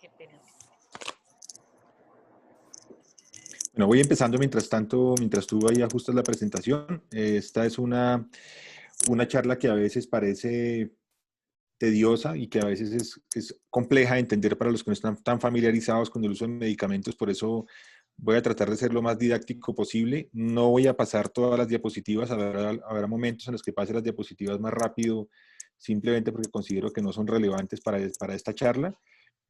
Qué pena. Bueno, voy empezando mientras tanto, mientras tú ahí ajustas la presentación. Esta es una charla que a veces parece tediosa y que a veces es compleja de entender para los que no están tan familiarizados con el uso de medicamentos. Por eso voy a tratar de ser lo más didáctico posible. No voy a pasar todas las diapositivas, habrá momentos en los que pase las diapositivas más rápido, simplemente porque considero que no son relevantes para esta charla.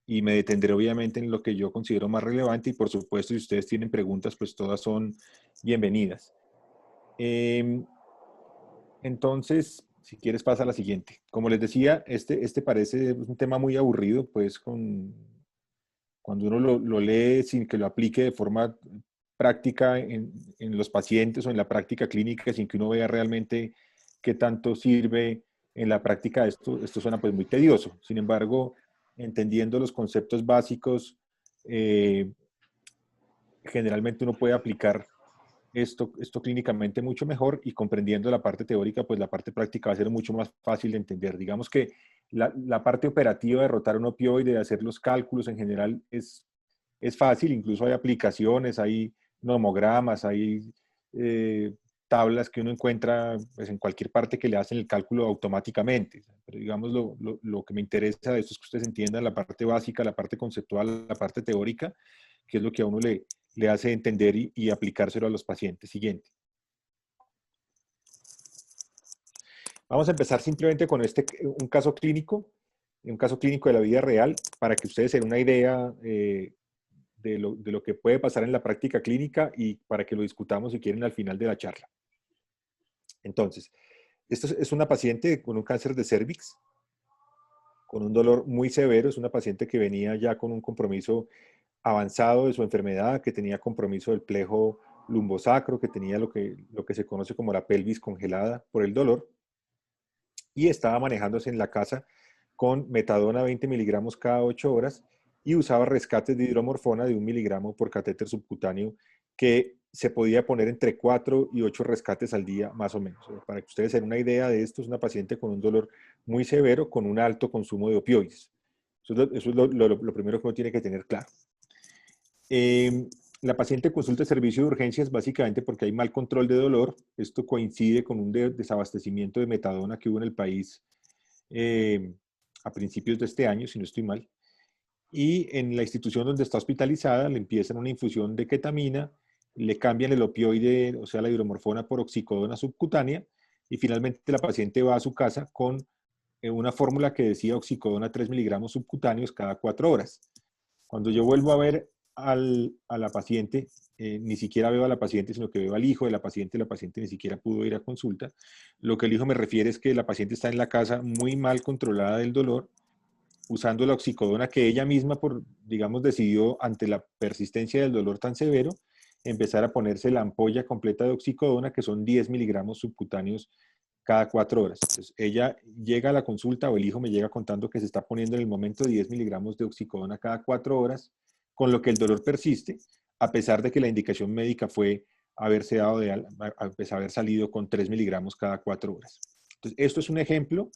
Y me detendré obviamente en lo que yo considero más relevante y por supuesto si ustedes tienen preguntas pues todas son bienvenidas. Entonces, si quieres pasa a la siguiente. Como les decía, este parece un tema muy aburrido, pues cuando uno lo lee sin que lo aplique de forma práctica en los pacientes o en la práctica clínica, sin que uno vea realmente qué tanto sirve en la práctica, esto suena pues muy tedioso. Sin embargo, entendiendo los conceptos básicos, eh, generalmente uno puede aplicar esto clínicamente mucho mejor y comprendiendo la parte teórica, pues la parte práctica va a ser mucho más fácil de entender. Digamos que la parte operativa de rotar un opioide, de hacer los cálculos en general es fácil, incluso hay aplicaciones, hay nomogramas, hay tablas que uno encuentra pues, en cualquier parte que le hacen el cálculo automáticamente. Pero digamos, lo que me interesa de esto es que ustedes entiendan la parte básica, la parte conceptual, la parte teórica, que es lo que a uno le hace entender y aplicárselo a los pacientes. Siguiente. Vamos a empezar simplemente con un caso clínico de la vida real, para que ustedes se den una idea de lo que puede pasar en la práctica clínica y para que lo discutamos si quieren al final de la charla. Entonces, esto es una paciente con un cáncer de cérvix, con un dolor muy severo. Es una paciente que venía ya con un compromiso avanzado de su enfermedad, que tenía compromiso del plejo lumbosacro, que tenía lo que se conoce como la pelvis congelada por el dolor, y estaba manejándose en la casa con metadona 20 miligramos cada 8 horas y usaba rescates de hidromorfona de 1 miligramo por catéter subcutáneo que se podía poner entre 4 y 8 rescates al día más o menos. Para que ustedes se den una idea de esto, es una paciente con un dolor muy severo, con un alto consumo de opioides. Eso es lo primero que uno tiene que tener claro. La paciente consulta el servicio de urgencias básicamente porque hay mal control de dolor. Esto coincide con un desabastecimiento de metadona que hubo en el país a principios de este año, si no estoy mal. Y en la institución donde está hospitalizada le empiezan una infusión de ketamina, le cambian el opioide, o sea, la hidromorfona por oxicodona subcutánea, y finalmente la paciente va a su casa con una fórmula que decía oxicodona 3 miligramos subcutáneos cada 4 horas. Cuando yo vuelvo a ver a la paciente, ni siquiera veo a la paciente, sino que veo al hijo de la paciente ni siquiera pudo ir a consulta. Lo que el hijo me refiere es que la paciente está en la casa muy mal controlada del dolor, usando la oxicodona que ella misma, digamos, decidió ante la persistencia del dolor tan severo, empezar a ponerse la ampolla completa de oxicodona, que son 10 miligramos subcutáneos cada 4 horas. Entonces, ella llega a la consulta, o el hijo me llega contando que se está poniendo en el momento 10 miligramos de oxicodona cada 4 horas, con lo que el dolor persiste, a pesar de que la indicación médica fue haber salido con 3 miligramos cada 4 horas. Entonces, esto es un ejemplo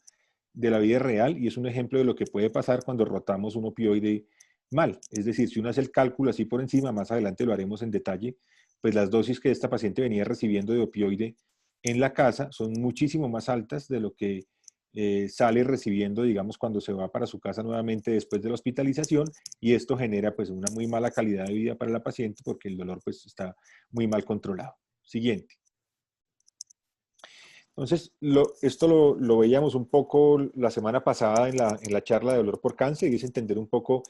de la vida real y es un ejemplo de lo que puede pasar cuando rotamos un opioide mal. Es decir, si uno hace el cálculo así por encima, más adelante lo haremos en detalle, pues las dosis que esta paciente venía recibiendo de opioide en la casa son muchísimo más altas de lo que sale recibiendo, digamos, cuando se va para su casa nuevamente después de la hospitalización, y esto genera pues una muy mala calidad de vida para la paciente porque el dolor pues está muy mal controlado. Siguiente. Entonces, esto lo veíamos un poco la semana pasada en la charla de dolor por cáncer, y es entender un poco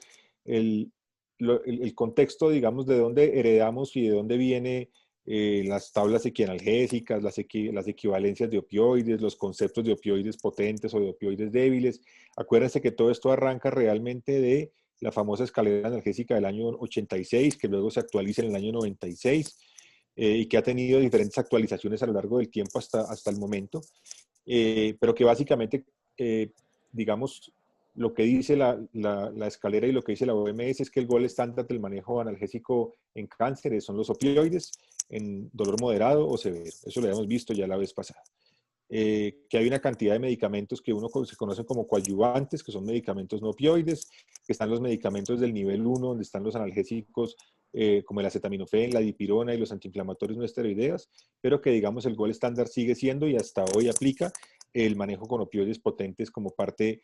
el, el contexto, digamos, de dónde heredamos y de dónde viene las tablas equianalgésicas, las equivalencias de opioides, los conceptos de opioides potentes o de opioides débiles. Acuérdense que todo esto arranca realmente de la famosa escalera analgésica del año 86, que luego se actualiza en el año 96. Y que ha tenido diferentes actualizaciones a lo largo del tiempo hasta el momento, pero que básicamente, digamos, lo que dice la escalera y lo que dice la OMS es que el gold estándar del manejo analgésico en cánceres son los opioides en dolor moderado o severo. Eso lo habíamos visto ya la vez pasada. que hay una cantidad de medicamentos que se conocen como coadyuvantes, que son medicamentos no opioides, que están los medicamentos del nivel 1, donde están los analgésicos como el acetaminofén, la dipirona y los antiinflamatorios no esteroideas, pero que digamos el gold estándar sigue siendo y hasta hoy aplica el manejo con opioides potentes como parte,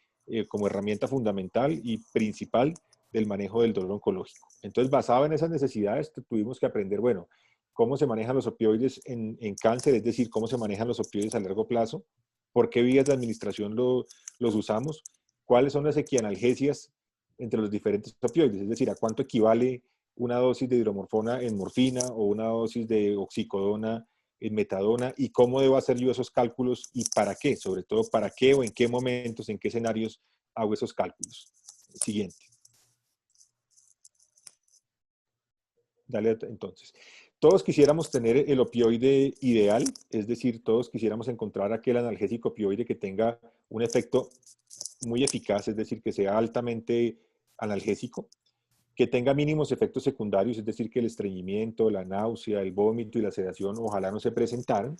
como herramienta fundamental y principal del manejo del dolor oncológico. Entonces, basado en esas necesidades, tuvimos que aprender, bueno, cómo se manejan los opioides en cáncer, es decir, cómo se manejan los opioides a largo plazo, por qué vías de administración los usamos, cuáles son las equianalgesias entre los diferentes opioides, es decir, a cuánto equivale una dosis de hidromorfona en morfina o una dosis de oxicodona en metadona y cómo debo hacer yo esos cálculos y para qué, sobre todo para qué o en qué momentos, en qué escenarios hago esos cálculos. Siguiente. Dale entonces. Todos quisiéramos tener el opioide ideal, es decir, todos quisiéramos encontrar aquel analgésico opioide que tenga un efecto muy eficaz, es decir, que sea altamente analgésico, que tenga mínimos efectos secundarios, es decir, que el estreñimiento, la náusea, el vómito y la sedación ojalá no se presentaran,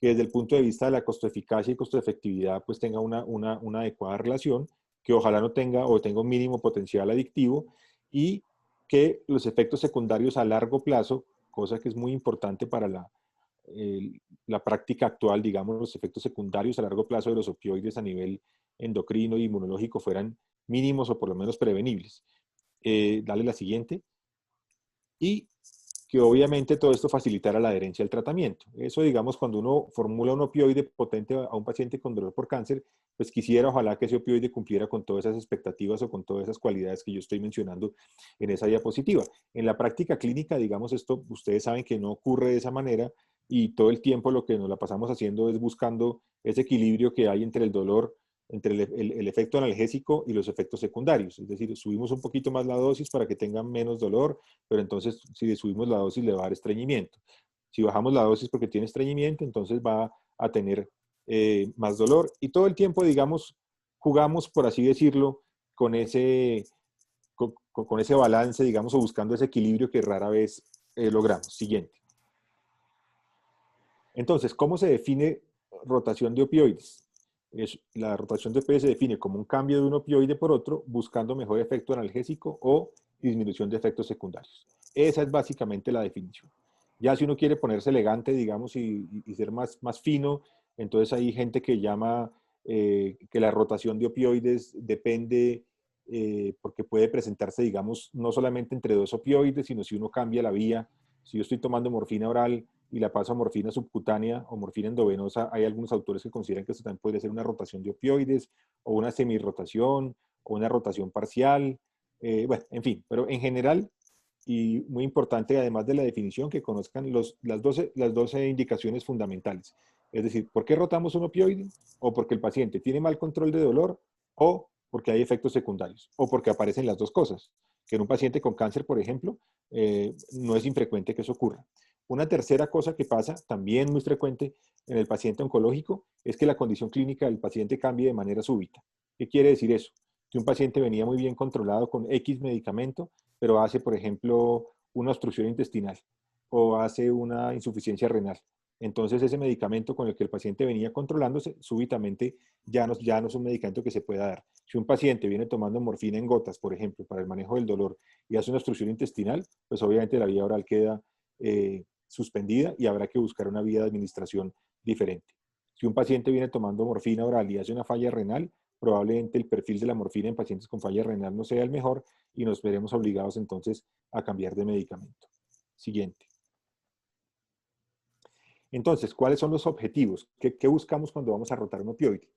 que desde el punto de vista de la costo-eficacia y costo-efectividad pues tenga una adecuada relación, que ojalá no tenga o tenga un mínimo potencial adictivo y que los efectos secundarios a largo plazo, cosa que es muy importante para la práctica actual, digamos, los efectos secundarios a largo plazo de los opioides a nivel endocrino y inmunológico fueran mínimos o por lo menos prevenibles. Dale la siguiente. Y que obviamente todo esto facilitara la adherencia al tratamiento. Eso, digamos, cuando uno formula un opioide potente a un paciente con dolor por cáncer, pues quisiera ojalá que ese opioide cumpliera con todas esas expectativas o con todas esas cualidades que yo estoy mencionando en esa diapositiva. En la práctica clínica, digamos, esto ustedes saben que no ocurre de esa manera y todo el tiempo lo que nos la pasamos haciendo es buscando ese equilibrio que hay entre el dolor, entre el efecto analgésico y los efectos secundarios. Es decir, subimos un poquito más la dosis para que tengan menos dolor, pero entonces si le subimos la dosis le va a dar estreñimiento. Si bajamos la dosis porque tiene estreñimiento, entonces va a tener más dolor. Y todo el tiempo, digamos, jugamos, por así decirlo, con con ese balance, digamos, o buscando ese equilibrio que rara vez logramos. Siguiente. Entonces, ¿cómo se define rotación de opioides? La rotación de opioides se define como un cambio de un opioide por otro, buscando mejor efecto analgésico o disminución de efectos secundarios. Esa es básicamente la definición. Ya si uno quiere ponerse elegante, digamos, y ser más fino, entonces hay gente que llama que la rotación de opioides depende, porque puede presentarse, digamos, no solamente entre dos opioides, sino si uno cambia la vía. Si yo estoy tomando morfina oral y la paso a morfina subcutánea o morfina endovenosa, hay algunos autores que consideran que esto también podría ser una rotación de opioides o una semirrotación o una rotación parcial. Bueno, en fin, pero en general, y muy importante, además de la definición, que conozcan las 12 indicaciones fundamentales. Es decir, ¿por qué rotamos un opioide? O porque el paciente tiene mal control de dolor, o porque hay efectos secundarios, o porque aparecen las dos cosas. Que en un paciente con cáncer, por ejemplo, no es infrecuente que eso ocurra. Una tercera cosa que pasa, también muy frecuente en el paciente oncológico, es que la condición clínica del paciente cambie de manera súbita. ¿Qué quiere decir eso? Que un paciente venía muy bien controlado con X medicamento, pero hace, por ejemplo, una obstrucción intestinal o hace una insuficiencia renal. Entonces, ese medicamento con el que el paciente venía controlándose, súbitamente ya no es un medicamento que se pueda dar. Si un paciente viene tomando morfina en gotas, por ejemplo, para el manejo del dolor y hace una obstrucción intestinal, pues obviamente la vía oral queda suspendida y habrá que buscar una vía de administración diferente. Si un paciente viene tomando morfina oral y hace una falla renal, probablemente el perfil de la morfina en pacientes con falla renal no sea el mejor y nos veremos obligados entonces a cambiar de medicamento. Siguiente. Entonces, ¿cuáles son los objetivos? ¿Qué buscamos cuando vamos a rotar un opioide?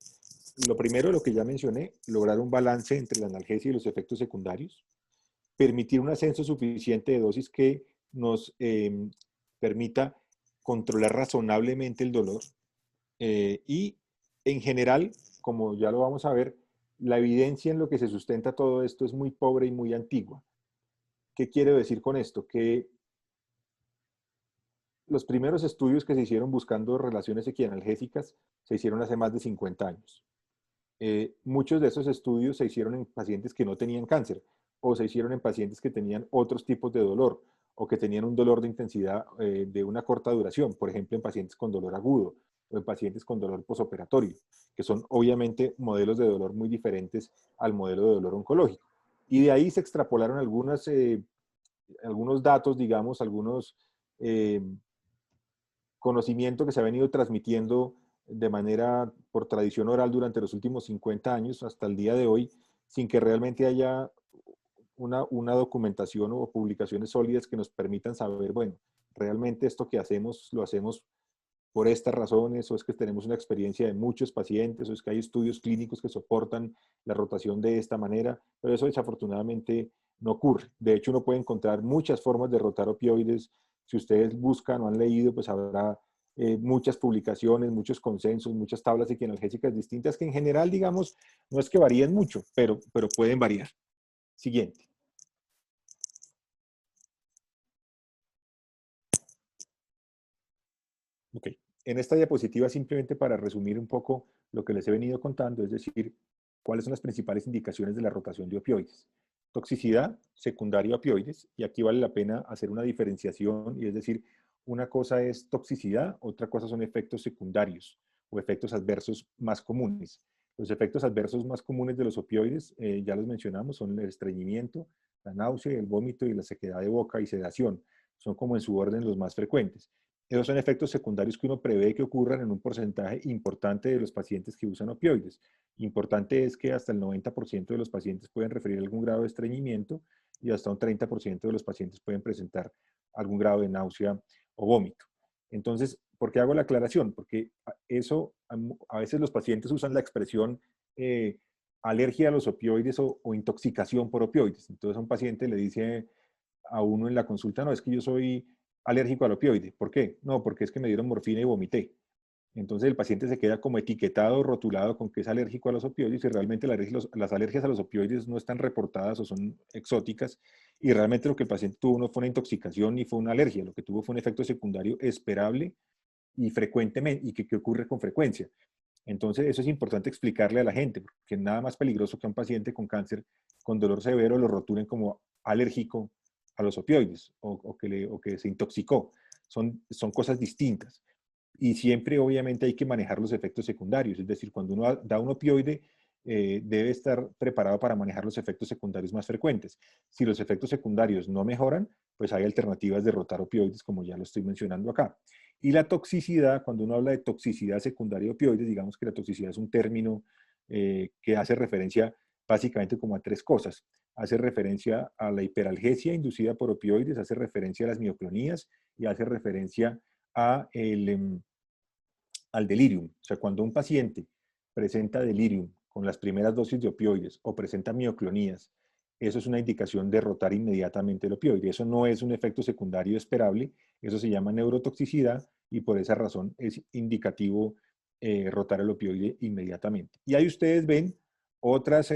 Lo primero, lo que ya mencioné, lograr un balance entre la analgesia y los efectos secundarios, permitir un ascenso suficiente de dosis que nos permita controlar razonablemente el dolor y en general, como ya lo vamos a ver, la evidencia en lo que se sustenta todo esto es muy pobre y muy antigua. ¿Qué quiero decir con esto? Que los primeros estudios que se hicieron buscando relaciones equianalgésicas se hicieron hace más de 50 años. Muchos de esos estudios se hicieron en pacientes que no tenían cáncer o se hicieron en pacientes que tenían otros tipos de dolor o que tenían un dolor de intensidad de una corta duración, por ejemplo, en pacientes con dolor agudo o en pacientes con dolor posoperatorio, que son obviamente modelos de dolor muy diferentes al modelo de dolor oncológico. Y de ahí se extrapolaron algunos datos, digamos, algunos eh, conocimientos que se ha venido transmitiendo de manera por tradición oral durante los últimos 50 años hasta el día de hoy, sin que realmente haya una documentación o publicaciones sólidas que nos permitan saber, bueno, realmente esto que hacemos lo hacemos por estas razones, o es que tenemos una experiencia de muchos pacientes, o es que hay estudios clínicos que soportan la rotación de esta manera, pero eso desafortunadamente no ocurre. De hecho, uno puede encontrar muchas formas de rotar opioides. Si ustedes buscan o han leído, pues habrá muchas publicaciones, muchos consensos, muchas tablas equianalgésicas distintas que en general, digamos, no es que varíen mucho, pero pueden variar. Siguiente. Ok. En esta diapositiva, simplemente para resumir un poco lo que les he venido contando, es decir, cuáles son las principales indicaciones de la rotación de opioides. Toxicidad secundaria a opioides, y aquí vale la pena hacer una diferenciación, y es decir, una cosa es toxicidad, otra cosa son efectos secundarios o efectos adversos más comunes. Los efectos adversos más comunes de los opioides, ya los mencionamos, son el estreñimiento, la náusea, el vómito y la sequedad de boca y sedación. Son como en su orden los más frecuentes. Esos son efectos secundarios que uno prevé que ocurran en un porcentaje importante de los pacientes que usan opioides. Importante es que hasta el 90% de los pacientes pueden referir algún grado de estreñimiento y hasta un 30% de los pacientes pueden presentar algún grado de náusea o vómito. Entonces, ¿por qué hago la aclaración? Porque eso, a veces los pacientes usan la expresión alergia a los opioides o intoxicación por opioides. Entonces, a un paciente le dice a uno en la consulta, no, es que yo soy alérgico al opioide. ¿Por qué? No, porque es que me dieron morfina y vomité. Entonces el paciente se queda como etiquetado, rotulado con que es alérgico a los opioides y realmente las alergias a los opioides no están reportadas o son exóticas y realmente lo que el paciente tuvo no fue una intoxicación ni fue una alergia, lo que tuvo fue un efecto secundario esperable y frecuentemente y que ocurre con frecuencia. Entonces eso es importante explicarle a la gente, porque nada más peligroso que a un paciente con cáncer con dolor severo lo rotulen como alérgico a los opioides o que se intoxicó. Son cosas distintas. Y siempre, obviamente, hay que manejar los efectos secundarios. Es decir, cuando uno da un opioide, debe estar preparado para manejar los efectos secundarios más frecuentes. Si los efectos secundarios no mejoran, pues hay alternativas de rotar opioides, como ya lo estoy mencionando acá. Y la toxicidad, cuando uno habla de toxicidad secundaria de opioides, digamos que la toxicidad es un término que hace referencia básicamente como a tres cosas. Hace referencia a la hiperalgesia inducida por opioides, hace referencia a las mioclonías y hace referencia a al delirium. O sea, cuando un paciente presenta delirium con las primeras dosis de opioides o presenta mioclonías, eso es una indicación de rotar inmediatamente el opioide. Eso no es un efecto secundario esperable, eso se llama neurotoxicidad y por esa razón es indicativo rotar el opioide inmediatamente. Y ahí ustedes ven otras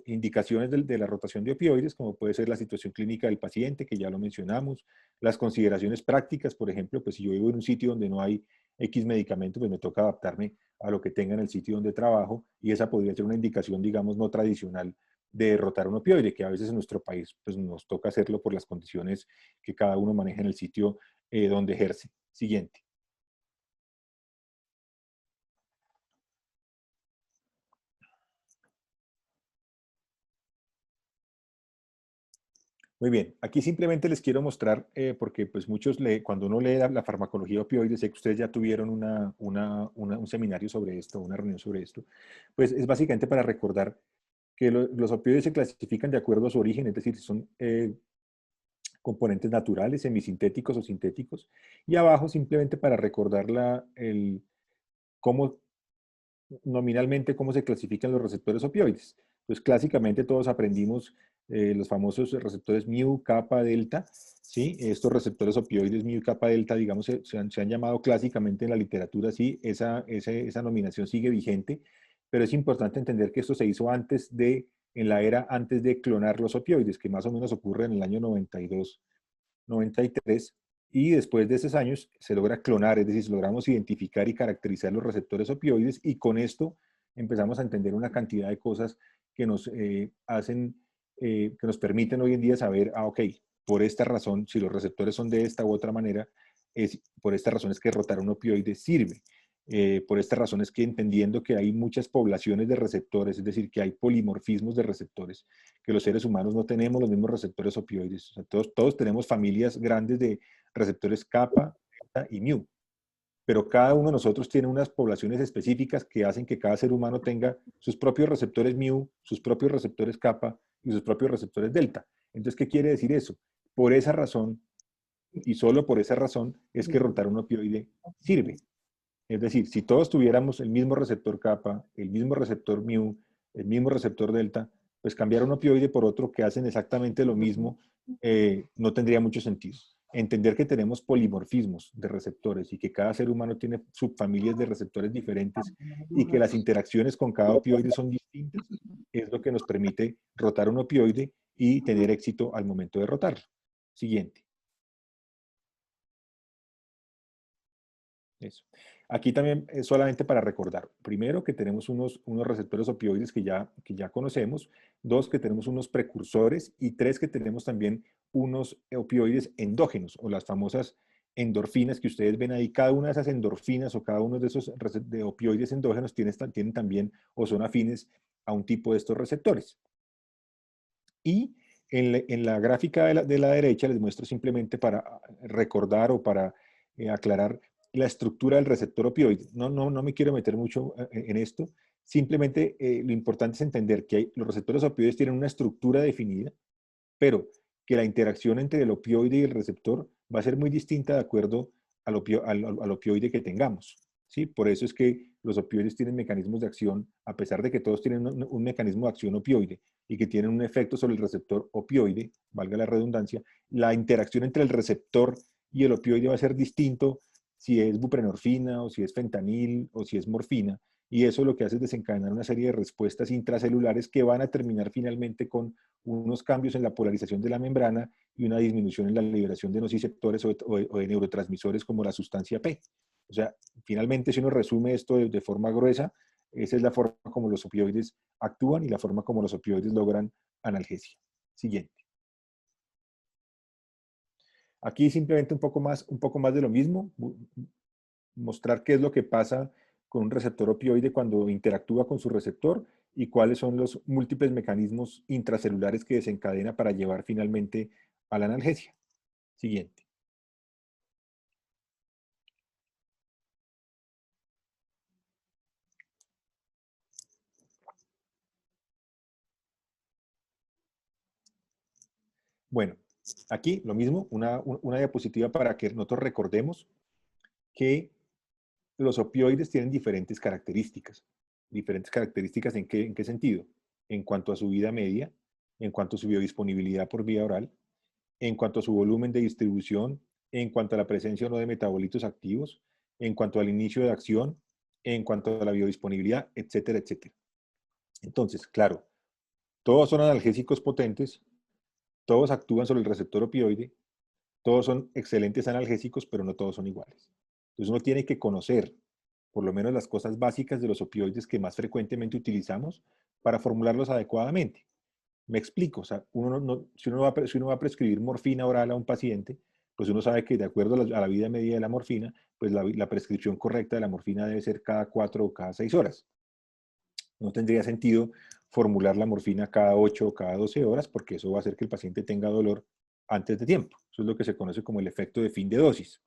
indicaciones de la rotación de opioides, como puede ser la situación clínica del paciente, que ya lo mencionamos, las consideraciones prácticas, por ejemplo, pues si yo vivo en un sitio donde no hay X medicamento, pues me toca adaptarme a lo que tenga en el sitio donde trabajo y esa podría ser una indicación, digamos, no tradicional de rotar un opioide, que a veces en nuestro país pues nos toca hacerlo por las condiciones que cada uno maneja en el sitio donde ejerce. Siguiente. Muy bien, aquí simplemente les quiero mostrar, porque pues muchos, cuando uno lee la farmacología de opioides, sé que ustedes ya tuvieron un seminario sobre esto, una reunión sobre esto, pues es básicamente para recordar que los opioides se clasifican de acuerdo a su origen, es decir, son componentes naturales, semisintéticos o sintéticos, y abajo simplemente para recordar cómo nominalmente cómo se clasifican los receptores opioides. Pues clásicamente todos aprendimos los famosos receptores mu, kappa, delta, ¿sí? Estos receptores opioides mu y kappa, delta, digamos, se han llamado clásicamente en la literatura así, esa nominación sigue vigente, pero es importante entender que esto se hizo en la era antes de clonar los opioides, que más o menos ocurre en el año 92, 93, y después de esos años se logra clonar, es decir, logramos identificar y caracterizar los receptores opioides y con esto empezamos a entender una cantidad de cosas que nos que nos permiten hoy en día saber, ok, por esta razón, si los receptores son de esta u otra manera, por esta razón es que rotar un opioide sirve. Por esta razón es que entendiendo que hay muchas poblaciones de receptores, es decir, que hay polimorfismos de receptores, que los seres humanos no tenemos los mismos receptores opioides. O sea, todos tenemos familias grandes de receptores kappa, beta y mu, pero cada uno de nosotros tiene unas poblaciones específicas que hacen que cada ser humano tenga sus propios receptores mu, sus propios receptores kappa y sus propios receptores delta. Entonces, ¿qué quiere decir eso? Por esa razón, y solo por esa razón, es que rotar un opioide sirve. Es decir, si todos tuviéramos el mismo receptor kappa, el mismo receptor mu, el mismo receptor delta, pues cambiar un opioide por otro que hacen exactamente lo mismo no tendría mucho sentido. Entender que tenemos polimorfismos de receptores y que cada ser humano tiene subfamilias de receptores diferentes y que las interacciones con cada opioide son distintas, es lo que nos permite rotar un opioide y tener éxito al momento de rotarlo. Siguiente. Eso. Aquí también es solamente para recordar, primero que tenemos unos receptores opioides que ya conocemos, dos que tenemos unos precursores y tres que tenemos también unos opioides endógenos o las famosas endorfinas que ustedes ven ahí. Cada una de esas endorfinas o cada uno de esos de opioides endógenos tienen también o son afines a un tipo de estos receptores. Y en la gráfica de la derecha les muestro simplemente para recordar o para aclarar la estructura del receptor opioide. No me quiero meter mucho en esto. Simplemente lo importante es entender que los receptores opioides tienen una estructura definida, pero que la interacción entre el opioide y el receptor va a ser muy distinta de acuerdo al opioide que tengamos. ¿Sí? Por eso es que los opioides tienen mecanismos de acción, a pesar de que todos tienen un mecanismo de acción opioide y que tienen un efecto sobre el receptor opioide, valga la redundancia, la interacción entre el receptor y el opioide va a ser distinto si es buprenorfina o si es fentanil o si es morfina, y eso lo que hace es desencadenar una serie de respuestas intracelulares que van a terminar finalmente con unos cambios en la polarización de la membrana y una disminución en la liberación de nociceptores o de neurotransmisores como la sustancia P. O sea, finalmente, si uno resume esto de forma gruesa, esa es la forma como los opioides actúan y la forma como los opioides logran analgesia. Siguiente. Aquí simplemente un poco más de lo mismo, mostrar qué es lo que pasa con un receptor opioide cuando interactúa con su receptor y cuáles son los múltiples mecanismos intracelulares que desencadena para llevar finalmente a la analgesia. Siguiente. Bueno, aquí lo mismo, una diapositiva para que nosotros recordemos que los opioides tienen diferentes características. ¿Diferentes características en qué sentido? En cuanto a su vida media, en cuanto a su biodisponibilidad por vía oral, en cuanto a su volumen de distribución, en cuanto a la presencia o no de metabolitos activos, en cuanto al inicio de acción, en cuanto a la biodisponibilidad, etcétera, etcétera. Entonces, claro, todos son analgésicos potentes, todos actúan sobre el receptor opioide, todos son excelentes analgésicos, pero no todos son iguales. Entonces uno tiene que conocer por lo menos las cosas básicas de los opioides que más frecuentemente utilizamos para formularlos adecuadamente. Me explico, o sea, si uno va a prescribir morfina oral a un paciente, pues uno sabe que de acuerdo a la vida media de la morfina, pues la prescripción correcta de la morfina debe ser cada 4 o cada 6 horas. No tendría sentido formular la morfina cada 8 o cada 12 horas, porque eso va a hacer que el paciente tenga dolor antes de tiempo. Eso es lo que se conoce como el efecto de fin de dosis.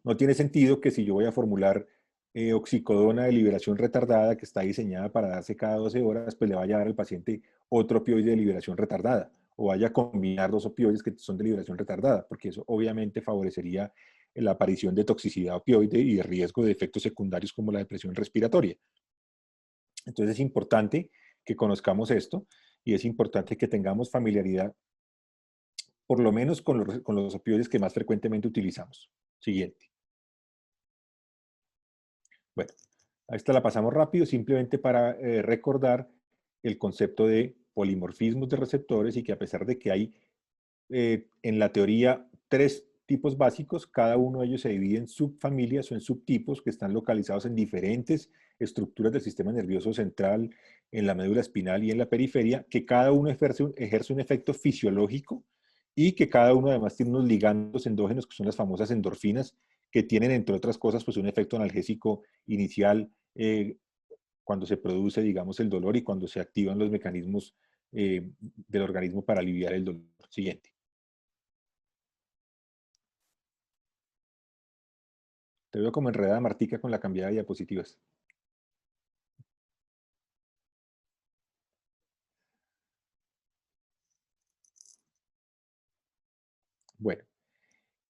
No tiene sentido que si yo voy a formular oxicodona de liberación retardada que está diseñada para darse cada 12 horas, pues le vaya a dar al paciente otro opioide de liberación retardada o vaya a combinar dos opioides que son de liberación retardada, porque eso obviamente favorecería la aparición de toxicidad opioide y de riesgo de efectos secundarios como la depresión respiratoria. Entonces es importante que conozcamos esto y es importante que tengamos familiaridad por lo menos con los opioides que más frecuentemente utilizamos. Siguiente. Bueno, a esta la pasamos rápido, simplemente para recordar el concepto de polimorfismos de receptores y que a pesar de que hay en la teoría 3 tipos básicos, cada uno de ellos se divide en subfamilias o en subtipos que están localizados en diferentes estructuras del sistema nervioso central, en la médula espinal y en la periferia, que cada uno ejerce un efecto fisiológico y que cada uno además tiene unos ligandos endógenos que son las famosas endorfinas que tienen, entre otras cosas, pues un efecto analgésico inicial cuando se produce, digamos, el dolor y cuando se activan los mecanismos del organismo para aliviar el dolor. Siguiente. Te veo como enredada, Martica, con la cambiada de diapositivas. Bueno,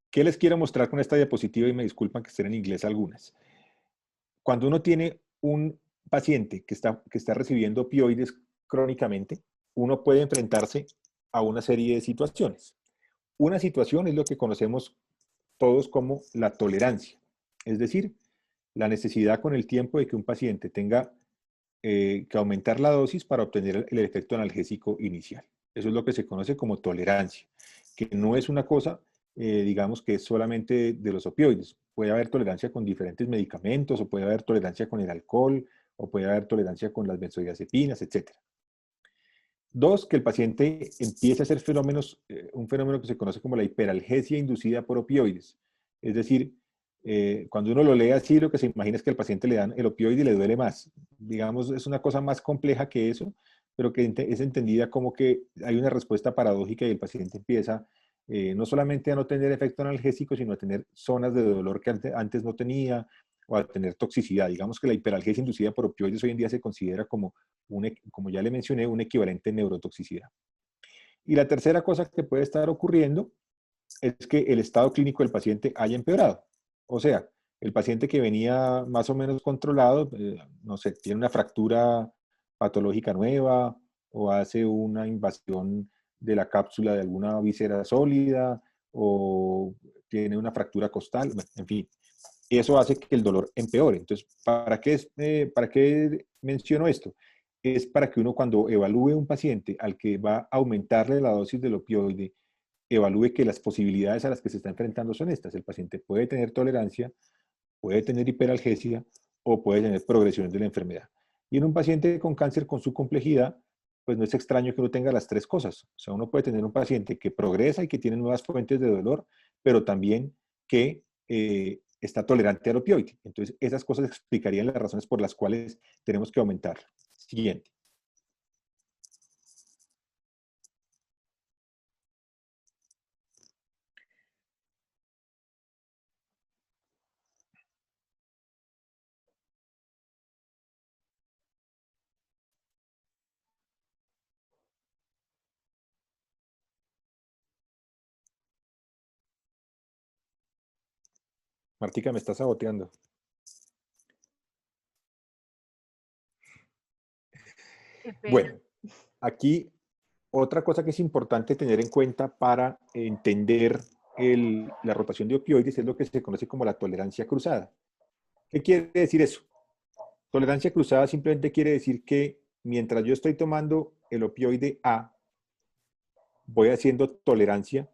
¿qué les quiero mostrar con esta diapositiva? Y me disculpan que estén en inglés algunas. Cuando uno tiene un paciente que está recibiendo opioides crónicamente, uno puede enfrentarse a una serie de situaciones. Una situación es lo que conocemos todos como la tolerancia, es decir, la necesidad con el tiempo de que un paciente tenga que aumentar la dosis para obtener el efecto analgésico inicial. Eso es lo que se conoce como tolerancia, que no es una cosa, digamos, que es solamente de los opioides. Puede haber tolerancia con diferentes medicamentos, o puede haber tolerancia con el alcohol, o puede haber tolerancia con las benzodiazepinas, etc. Dos, que el paciente empiece a hacer fenómenos, un fenómeno que se conoce como la hiperalgesia inducida por opioides. Es decir, cuando uno lo lee así, lo que se imagina es que al paciente le dan el opioide y le duele más. Digamos, es una cosa más compleja que eso, pero que es entendida como que hay una respuesta paradójica y el paciente empieza no solamente a no tener efecto analgésico, sino a tener zonas de dolor que antes no tenía, o a tener toxicidad. Digamos que la hiperalgesia inducida por opioides hoy en día se considera como, como ya le mencioné, un equivalente en neurotoxicidad. Y la tercera cosa que puede estar ocurriendo es que el estado clínico del paciente haya empeorado. O sea, el paciente que venía más o menos controlado, no sé, tiene una fractura patológica nueva o hace una invasión de la cápsula de alguna víscera sólida o tiene una fractura costal, en fin, eso hace que el dolor empeore. Entonces, ¿para qué menciono esto? Es para que uno cuando evalúe un paciente al que va a aumentarle la dosis del opioide, evalúe que las posibilidades a las que se está enfrentando son estas. El paciente puede tener tolerancia, puede tener hiperalgesia o puede tener progresión de la enfermedad. Y en un paciente con cáncer con su complejidad, pues no es extraño que uno tenga las tres cosas. O sea, uno puede tener un paciente que progresa y que tiene nuevas fuentes de dolor, pero también que está tolerante al opioide. Entonces, esas cosas explicarían las razones por las cuales tenemos que aumentar. Siguiente. Martica, me estás saboteando. Qué pena. Bueno, aquí otra cosa que es importante tener en cuenta para entender la rotación de opioides es lo que se conoce como la tolerancia cruzada. ¿Qué quiere decir eso? Tolerancia cruzada simplemente quiere decir que mientras yo estoy tomando el opioide A, voy haciendo tolerancia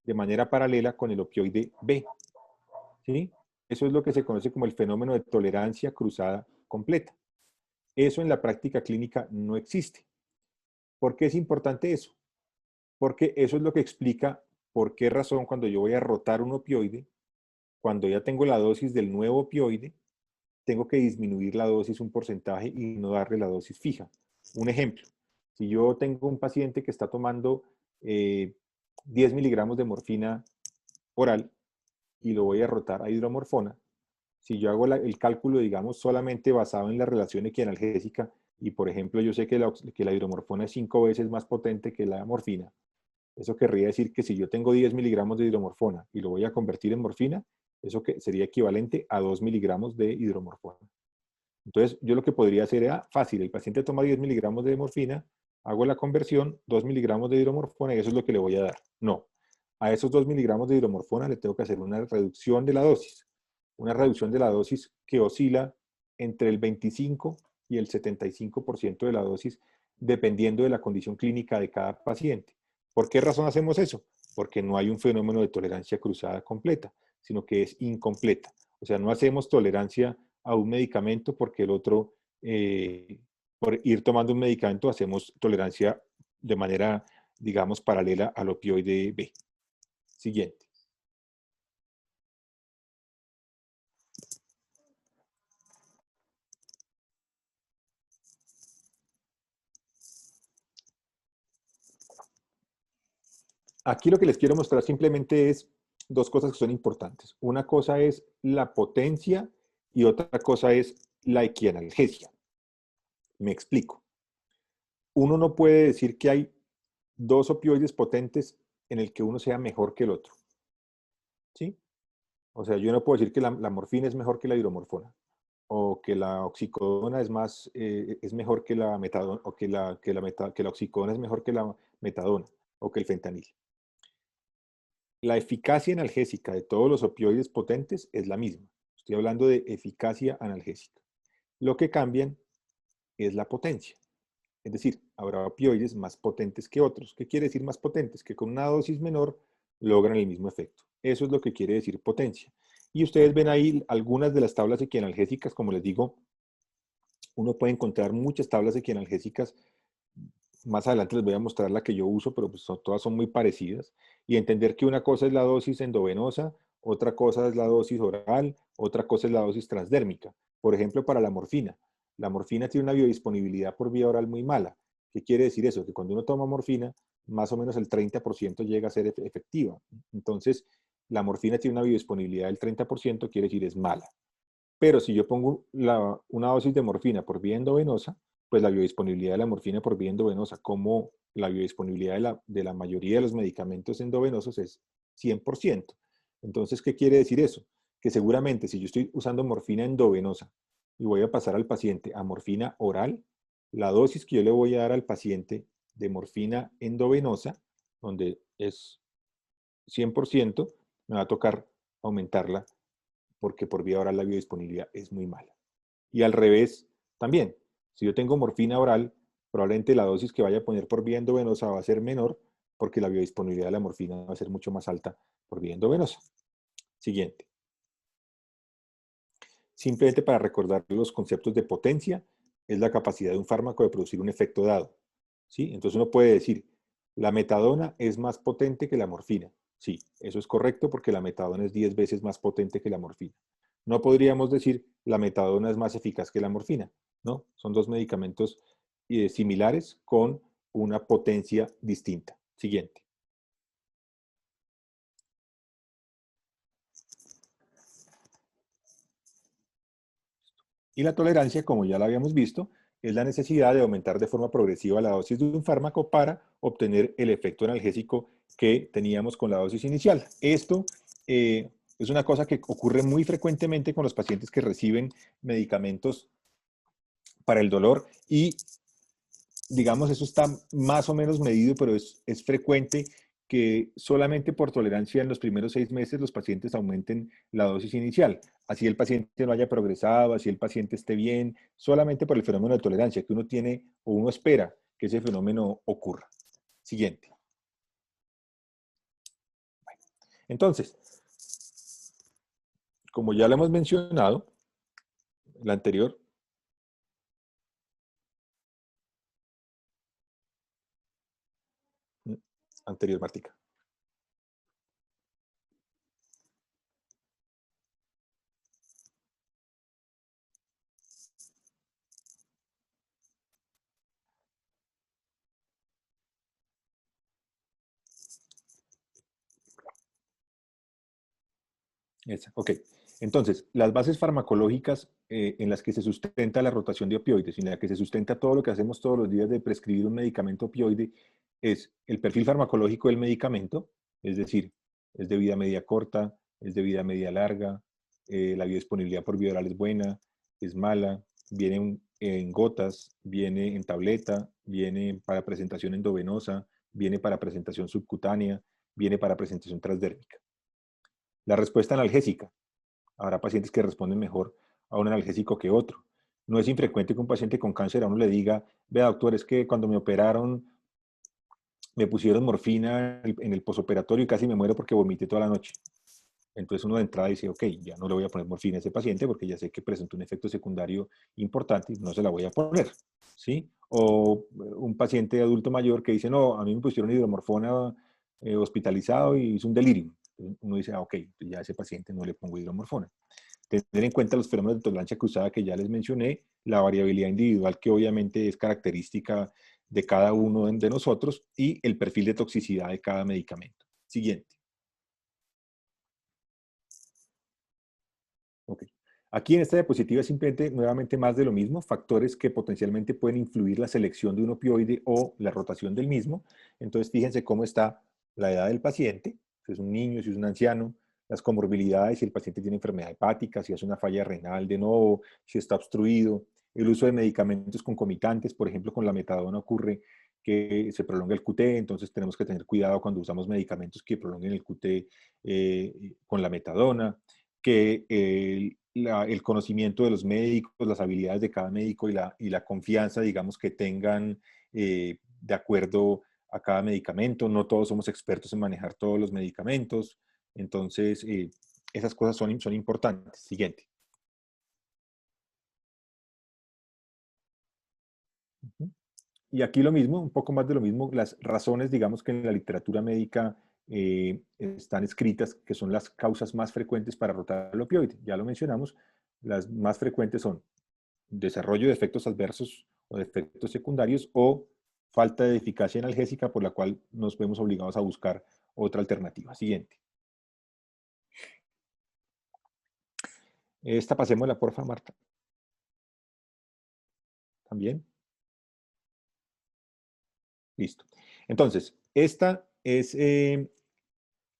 de manera paralela con el opioide B. ¿Sí? Eso es lo que se conoce como el fenómeno de tolerancia cruzada completa. Eso en la práctica clínica no existe. ¿Por qué es importante eso? Porque eso es lo que explica por qué razón cuando yo voy a rotar un opioide, cuando ya tengo la dosis del nuevo opioide, tengo que disminuir la dosis un porcentaje y no darle la dosis fija. Un ejemplo, si yo tengo un paciente que está tomando 10 miligramos de morfina oral y lo voy a rotar a hidromorfona, si yo hago el cálculo, digamos, solamente basado en la relación equianalgésica, y por ejemplo yo sé que la hidromorfona es 5 veces más potente que la morfina, eso querría decir que si yo tengo 10 miligramos de hidromorfona y lo voy a convertir en morfina, eso que sería equivalente a 2 miligramos de hidromorfona. Entonces, yo lo que podría hacer era fácil. El paciente toma 10 miligramos de morfina, hago la conversión, 2 miligramos de hidromorfona y eso es lo que le voy a dar. No. A esos 2 miligramos de hidromorfona le tengo que hacer una reducción de la dosis. Una reducción de la dosis que oscila entre el 25 y el 75% de la dosis, dependiendo de la condición clínica de cada paciente. ¿Por qué razón hacemos eso? Porque no hay un fenómeno de tolerancia cruzada completa, sino que es incompleta. O sea, no hacemos tolerancia a un medicamento porque el otro, por ir tomando un medicamento, hacemos tolerancia de manera, digamos, paralela al opioide B. Siguiente. Aquí lo que les quiero mostrar simplemente es dos cosas que son importantes. Una cosa es la potencia y otra cosa es la equianalgesia. Me explico. Uno no puede decir que hay dos opioides potentes en el que uno sea mejor que el otro. ¿Sí? O sea, yo no puedo decir que la morfina es mejor que la hidromorfona, o que la oxicodona es mejor que la metadona, o que la oxicodona es mejor que la metadona, o que el fentanil. La eficacia analgésica de todos los opioides potentes es la misma. Estoy hablando de eficacia analgésica. Lo que cambian es la potencia. Es decir, habrá opioides más potentes que otros. ¿Qué quiere decir más potentes? Que con una dosis menor logran el mismo efecto. Eso es lo que quiere decir potencia. Y ustedes ven ahí algunas de las tablas equianalgésicas, como les digo, uno puede encontrar muchas tablas equianalgésicas. Más adelante les voy a mostrar la que yo uso, pero pues todas son muy parecidas. Y entender que una cosa es la dosis endovenosa, otra cosa es la dosis oral, otra cosa es la dosis transdérmica. Por ejemplo, para la morfina tiene una biodisponibilidad por vía oral muy mala. ¿Qué quiere decir eso? Que cuando uno toma morfina, más o menos el 30% llega a ser efectiva. Entonces, la morfina tiene una biodisponibilidad del 30%, quiere decir es mala. Pero si yo pongo una dosis de morfina por vía endovenosa, pues la biodisponibilidad de la morfina por vía endovenosa, como la biodisponibilidad de la mayoría de los medicamentos endovenosos es 100%. Entonces, ¿qué quiere decir eso? Que seguramente si yo estoy usando morfina endovenosa y voy a pasar al paciente a morfina oral, la dosis que yo le voy a dar al paciente de morfina endovenosa, donde es 100%, me va a tocar aumentarla porque por vía oral la biodisponibilidad es muy mala. Y al revés también, si yo tengo morfina oral, probablemente la dosis que vaya a poner por vía endovenosa va a ser menor porque la biodisponibilidad de la morfina va a ser mucho más alta por vía endovenosa. Siguiente. Simplemente para recordar los conceptos de potencia, es la capacidad de un fármaco de producir un efecto dado. ¿Sí? Entonces uno puede decir, la metadona es más potente que la morfina. Sí, eso es correcto porque la metadona es 10 veces más potente que la morfina. No podríamos decir, la metadona es más eficaz que la morfina. No, son dos medicamentos similares con una potencia distinta. Siguiente. Y la tolerancia, como ya la habíamos visto, es la necesidad de aumentar de forma progresiva la dosis de un fármaco para obtener el efecto analgésico que teníamos con la dosis inicial. Esto es una cosa que ocurre muy frecuentemente con los pacientes que reciben medicamentos para el dolor y, digamos, eso está más o menos medido, pero es frecuente que solamente por tolerancia en los primeros 6 meses los pacientes aumenten la dosis inicial. Así el paciente no haya progresado, así el paciente esté bien, solamente por el fenómeno de tolerancia que uno tiene o uno espera que ese fenómeno ocurra. Siguiente. Entonces, como ya lo hemos mencionado, la anterior, Martica. Esa, ok. Entonces, las bases farmacológicas en las que se sustenta la rotación de opioides, en la que se sustenta todo lo que hacemos todos los días de prescribir un medicamento opioide, es el perfil farmacológico del medicamento, es decir, es de vida media corta, es de vida media larga, la biodisponibilidad por vía oral es buena, es mala, viene en gotas, viene en tableta, viene para presentación endovenosa, viene para presentación subcutánea, viene para presentación transdérmica. La respuesta analgésica. Habrá pacientes que responden mejor a un analgésico que otro. No es infrecuente que un paciente con cáncer a uno le diga, vea doctor, es que cuando me operaron me pusieron morfina en el posoperatorio y casi me muero porque vomité toda la noche. Entonces uno de entrada dice, ok, ya no le voy a poner morfina a ese paciente porque ya sé que presenta un efecto secundario importante y no se la voy a poner. ¿Sí? O un paciente adulto mayor que dice, no, a mí me pusieron hidromorfona hospitalizado y hizo un delirio. Uno dice, ah, ok, ya a ese paciente no le pongo hidromorfona. Tener en cuenta los fenómenos de tolerancia cruzada que ya les mencioné, la variabilidad individual que obviamente es característica de cada uno de nosotros y el perfil de toxicidad de cada medicamento. Siguiente. Ok. Aquí en esta diapositiva es simplemente, nuevamente, más de lo mismo, factores que potencialmente pueden influir la selección de un opioide o la rotación del mismo. Entonces, fíjense cómo está la edad del paciente, si es un niño, si es un anciano, las comorbilidades, si el paciente tiene enfermedad hepática, si hace una falla renal de nuevo, si está obstruido, el uso de medicamentos concomitantes, por ejemplo, con la metadona ocurre que se prolonga el QT, entonces tenemos que tener cuidado cuando usamos medicamentos que prolonguen el QT con la metadona, que el conocimiento de los médicos, las habilidades de cada médico y la confianza, digamos, que tengan de acuerdo a cada medicamento. No todos somos expertos en manejar todos los medicamentos. Entonces, esas cosas son importantes. Siguiente. Y aquí lo mismo, un poco más de lo mismo, las razones, digamos, que en la literatura médica están escritas, que son las causas más frecuentes para rotar el opioide. Ya lo mencionamos, las más frecuentes son desarrollo de efectos adversos o de efectos secundarios o falta de eficacia analgésica por la cual nos vemos obligados a buscar otra alternativa. Siguiente. Esta pasémosla, porfa, Marta. También. Listo. Entonces, esta es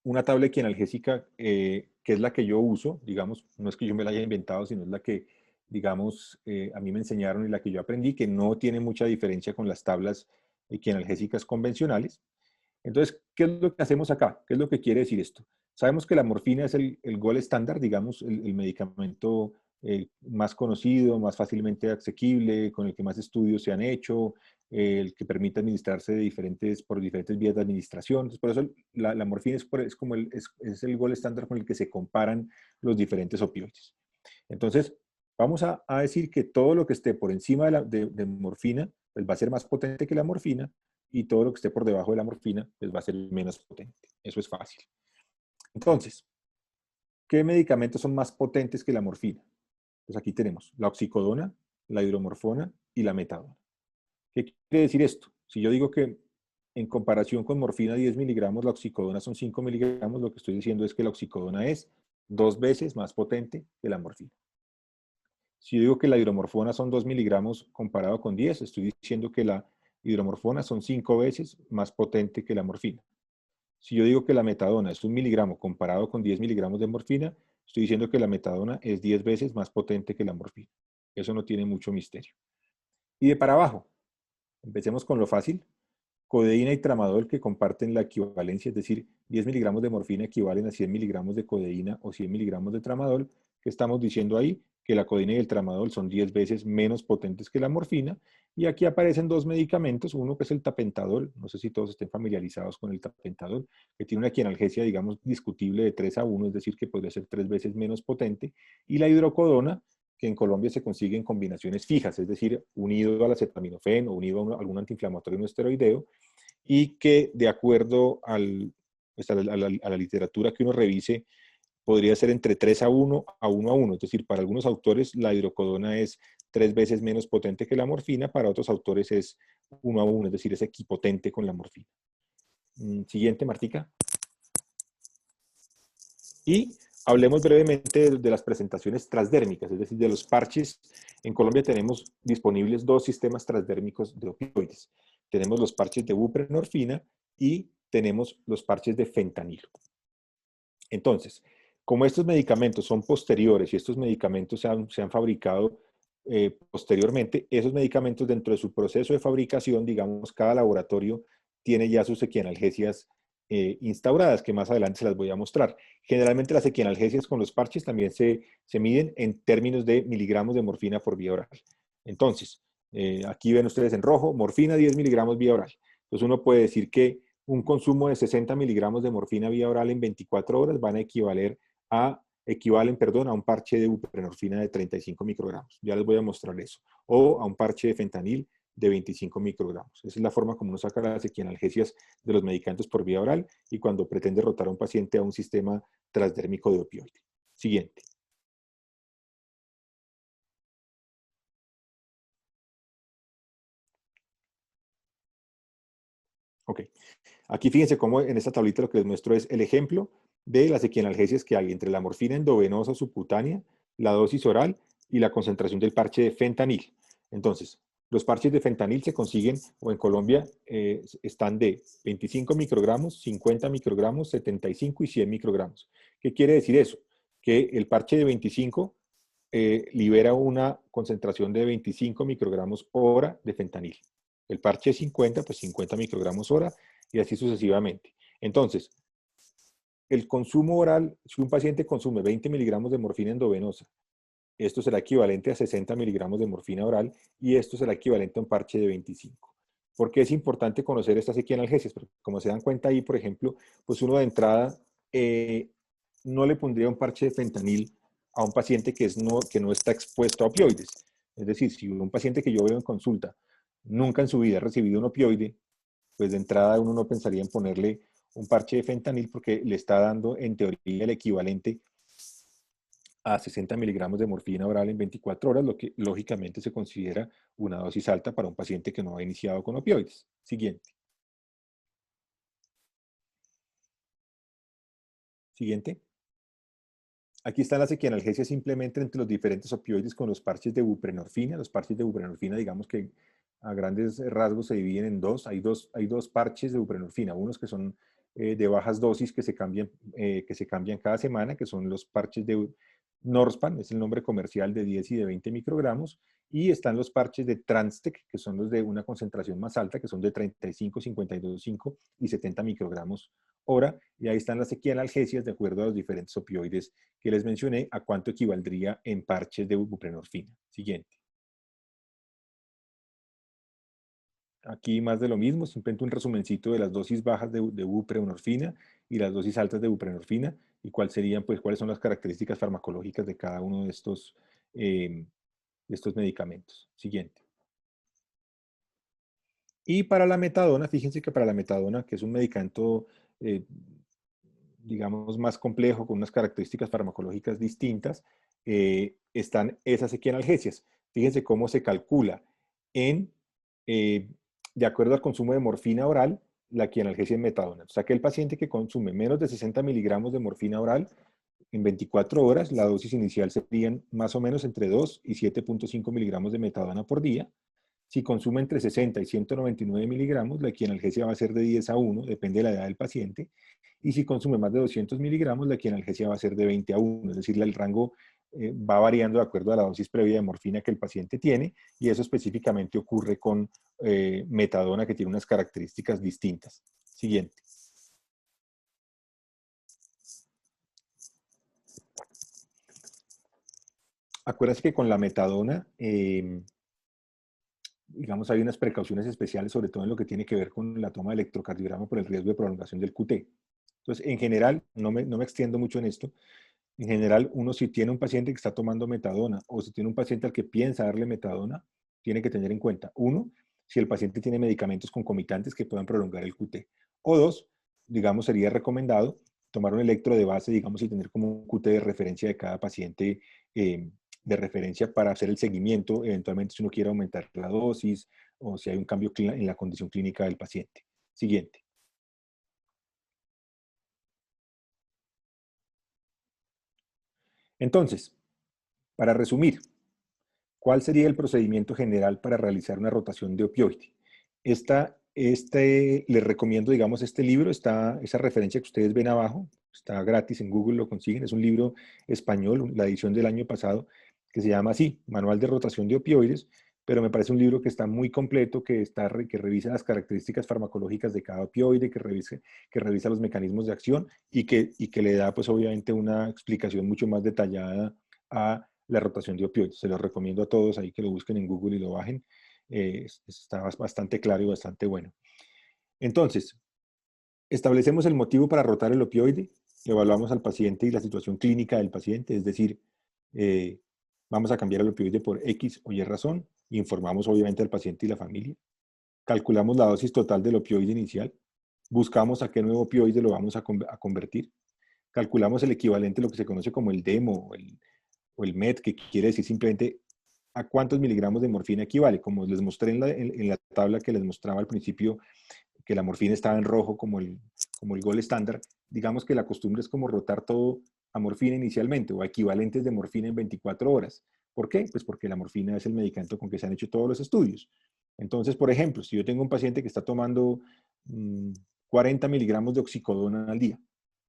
una tabla equianalgésica que es la que yo uso, digamos, no es que yo me la haya inventado, sino es la que, digamos, a mí me enseñaron y la que yo aprendí, que no tiene mucha diferencia con las tablas equianalgésicas convencionales. Entonces, ¿qué es lo que hacemos acá? ¿Qué es lo que quiere decir esto? Sabemos que la morfina es el gold estándar, digamos, el medicamento más conocido, más fácilmente asequible, con el que más estudios se han hecho, el que permite administrarse por diferentes vías de administración. Entonces, por eso la morfina es como es el gold estándar con el que se comparan los diferentes opioides. Entonces, vamos a decir que todo lo que esté por encima de morfina, pues va a ser más potente que la morfina, y todo lo que esté por debajo de la morfina, pues va a ser menos potente. Eso es fácil. Entonces, ¿qué medicamentos son más potentes que la morfina? Pues aquí tenemos la oxicodona, la hidromorfona y la metadona. ¿Qué quiere decir esto? Si yo digo que en comparación con morfina 10 miligramos, la oxicodona son 5 miligramos, lo que estoy diciendo es que la oxicodona es 2 veces más potente que la morfina. Si yo digo que la hidromorfona son 2 miligramos comparado con 10, estoy diciendo que la hidromorfona son 5 veces más potente que la morfina. Si yo digo que la metadona es 1 miligramo comparado con 10 miligramos de morfina, estoy diciendo que la metadona es 10 veces más potente que la morfina. Eso no tiene mucho misterio. Y de para abajo, empecemos con lo fácil. Codeína y tramadol que comparten la equivalencia, es decir, 10 miligramos de morfina equivalen a 100 miligramos de codeína o 100 miligramos de tramadol. ¿Qué estamos diciendo ahí? Que la codeína y el tramadol son 10 veces menos potentes que la morfina. Y aquí aparecen dos medicamentos, uno que es el tapentadol, no sé si todos estén familiarizados con el tapentadol, que tiene una equianalgesia, digamos, discutible de 3-1, es decir, que podría ser 3 veces menos potente, y la hidrocodona, que en Colombia se consigue en combinaciones fijas, es decir, unido al acetaminofén o unido a algún antiinflamatorio no esteroideo, y que de acuerdo pues, a la literatura que uno revise, podría ser entre 3-1 a 1-1. Es decir, para algunos autores la hidrocodona es 3 veces menos potente que la morfina, para otros autores es 1-1, es decir, es equipotente con la morfina. Siguiente, Martica. Y hablemos brevemente de las presentaciones transdérmicas, es decir, de los parches. En Colombia tenemos disponibles dos sistemas transdérmicos de opioides. Tenemos los parches de buprenorfina y tenemos los parches de fentanilo. Entonces, como estos medicamentos son posteriores y estos medicamentos se han fabricado posteriormente, esos medicamentos dentro de su proceso de fabricación, digamos, cada laboratorio tiene ya sus equianalgesias instauradas, que más adelante se las voy a mostrar. Generalmente las equianalgesias con los parches también se miden en términos de miligramos de morfina por vía oral. Entonces, aquí ven ustedes en rojo, morfina 10 miligramos vía oral. Entonces uno puede decir que un consumo de 60 miligramos de morfina vía oral en 24 horas van a equivalen, a un parche de buprenorfina de 35 microgramos. Ya les voy a mostrar eso. O a un parche de fentanil de 25 microgramos. Esa es la forma como uno saca las equianalgesias de los medicamentos por vía oral y cuando pretende rotar a un paciente a un sistema transdérmico de opioide. Siguiente. Ok. Aquí fíjense cómo en esta tablita lo que les muestro es el ejemplo de las equianalgesias que hay entre la morfina endovenosa subcutánea, la dosis oral y la concentración del parche de fentanil. Entonces, los parches de fentanil se consiguen, o en Colombia están de 25 microgramos, 50 microgramos, 75 y 100 microgramos. ¿Qué quiere decir eso? Que el parche de 25 libera una concentración de 25 microgramos hora de fentanil. El parche de 50, pues 50 microgramos hora y así sucesivamente. Entonces, el consumo oral, si un paciente consume 20 miligramos de morfina endovenosa, esto será equivalente a 60 miligramos de morfina oral y esto será equivalente a un parche de 25. ¿Por qué es importante conocer estas equianalgesias? Porque como se dan cuenta ahí, por ejemplo, pues uno de entrada no le pondría un parche de fentanil a un paciente que no está expuesto a opioides. Es decir, si un paciente que yo veo en consulta nunca en su vida ha recibido un opioide, pues de entrada uno no pensaría en ponerle un parche de fentanil porque le está dando en teoría el equivalente a 60 miligramos de morfina oral en 24 horas, lo que lógicamente se considera una dosis alta para un paciente que no ha iniciado con opioides. Siguiente. Siguiente. Aquí están las equianalgesias simplemente entre los diferentes opioides con los parches de buprenorfina. Los parches de buprenorfina, digamos que a grandes rasgos se dividen en dos. Hay dos parches de buprenorfina, unos que son de bajas dosis que se cambian cada semana, que son los parches de Norspan, es el nombre comercial de 10 y de 20 microgramos, y están los parches de Transtec, que son los de una concentración más alta, que son de 35, 52,5 y 70 microgramos hora, y ahí están las equianalgesias de acuerdo a los diferentes opioides que les mencioné, a cuánto equivaldría en parches de buprenorfina. Siguiente. Aquí más de lo mismo, simplemente un resumencito de las dosis bajas de buprenorfina y las dosis altas de buprenorfina y cuáles son las características farmacológicas de cada uno de estos medicamentos. Siguiente. Y para la metadona, fíjense que para la metadona, que es un medicamento, digamos, más complejo, con unas características farmacológicas distintas, están esas equianalgesias. Fíjense cómo se calcula en, eh, de acuerdo al consumo de morfina oral, la equianalgesia en metadona. O sea, que el paciente que consume menos de 60 miligramos de morfina oral en 24 horas, la dosis inicial serían más o menos entre 2 y 7,5 miligramos de metadona por día. Si consume entre 60 y 199 miligramos, la equianalgesia va a ser de 10 a 1, depende de la edad del paciente. Y si consume más de 200 miligramos, la equianalgesia va a ser de 20 a 1, es decir, el rango va variando de acuerdo a la dosis previa de morfina que el paciente tiene, y eso específicamente ocurre con metadona, que tiene unas características distintas. Siguiente. Acuérdense que con la metadona, digamos, hay unas precauciones especiales, sobre todo en lo que tiene que ver con la toma de electrocardiograma por el riesgo de prolongación del QT. Entonces, en general, no me extiendo mucho en esto. En general, uno si tiene un paciente que está tomando metadona o si tiene un paciente al que piensa darle metadona, tiene que tener en cuenta, uno, si el paciente tiene medicamentos concomitantes que puedan prolongar el QT. O dos, digamos, sería recomendado tomar un electro de base, digamos, y tener como un QT de referencia de cada paciente, de referencia para hacer el seguimiento, eventualmente si uno quiere aumentar la dosis o si hay un cambio en la condición clínica del paciente. Siguiente. Entonces, para resumir, ¿cuál sería el procedimiento general para realizar una rotación de opioide? Les recomiendo, digamos, este libro, esa referencia que ustedes ven abajo, está gratis en Google, lo consiguen, es un libro español, la edición del año pasado, que se llama así, Manual de Rotación de Opioides, pero me parece un libro que está muy completo, que revisa las características farmacológicas de cada opioide, que revisa los mecanismos de acción y que le da, pues obviamente, una explicación mucho más detallada a la rotación de opioides. Se los recomiendo a todos ahí que lo busquen en Google y lo bajen. Está bastante claro y bastante bueno. Entonces, establecemos el motivo para rotar el opioide, evaluamos al paciente y la situación clínica del paciente, es decir, vamos a cambiar el opioide por X o Y razón, informamos obviamente al paciente y la familia, calculamos la dosis total del opioide inicial, buscamos a qué nuevo opioide lo vamos a convertir, calculamos el equivalente a lo que se conoce como el DEMO o el MET, que quiere decir simplemente a cuántos miligramos de morfina equivale. Como les mostré en la tabla que les mostraba al principio, que la morfina estaba en rojo como el gol estándar, digamos que la costumbre es como rotar todo a morfina inicialmente o a equivalentes de morfina en 24 horas. ¿Por qué? Pues porque la morfina es el medicamento con que se han hecho todos los estudios. Entonces, por ejemplo, si yo tengo un paciente que está tomando 40 miligramos de oxicodona al día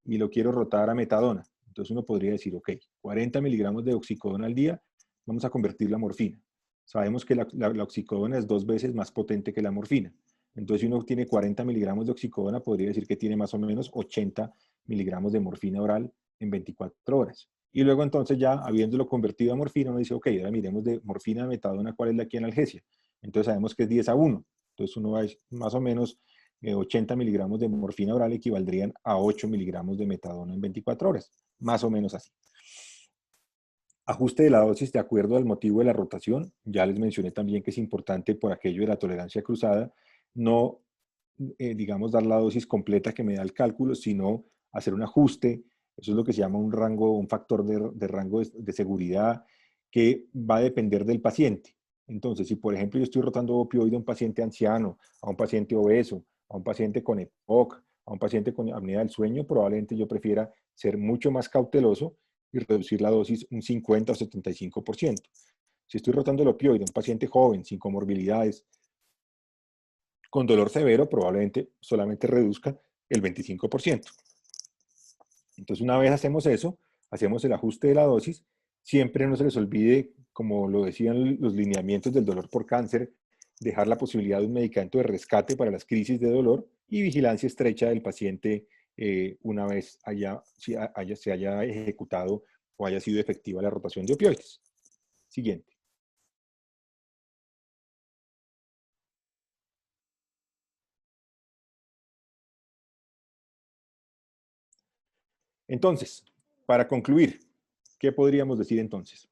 y lo quiero rotar a metadona, entonces uno podría decir, ok, 40 miligramos de oxicodona al día, vamos a convertirla a morfina. Sabemos que la oxicodona es 2 veces más potente que la morfina. Entonces, si uno tiene 40 miligramos de oxicodona, podría decir que tiene más o menos 80 miligramos de morfina oral en 24 horas. Y luego entonces ya, habiéndolo convertido a morfina, uno dice, ok, ahora miremos de morfina a metadona, ¿cuál es la aquí analgesia? Entonces sabemos que es 10-1. Entonces uno va más o menos 80 miligramos de morfina oral equivaldrían a 8 miligramos de metadona en 24 horas. Más o menos así. Ajuste de la dosis de acuerdo al motivo de la rotación. Ya les mencioné también que es importante por aquello de la tolerancia cruzada, no, digamos, dar la dosis completa que me da el cálculo, sino hacer un ajuste. Eso es lo que se llama un rango, un factor de rango de seguridad que va a depender del paciente. Entonces, si por ejemplo yo estoy rotando opioide a un paciente anciano, a un paciente obeso, a un paciente con EPOC, a un paciente con apnea del sueño, probablemente yo prefiera ser mucho más cauteloso y reducir la dosis un 50 o 75%. Si estoy rotando el opioide a un paciente joven, sin comorbilidades, con dolor severo, probablemente solamente reduzca el 25%. Entonces, una vez hacemos eso, hacemos el ajuste de la dosis, siempre no se les olvide, como lo decían los lineamientos del dolor por cáncer, dejar la posibilidad de un medicamento de rescate para las crisis de dolor y vigilancia estrecha del paciente una vez se haya ejecutado o haya sido efectiva la rotación de opioides. Siguiente. Entonces, para concluir, ¿qué podríamos decir entonces?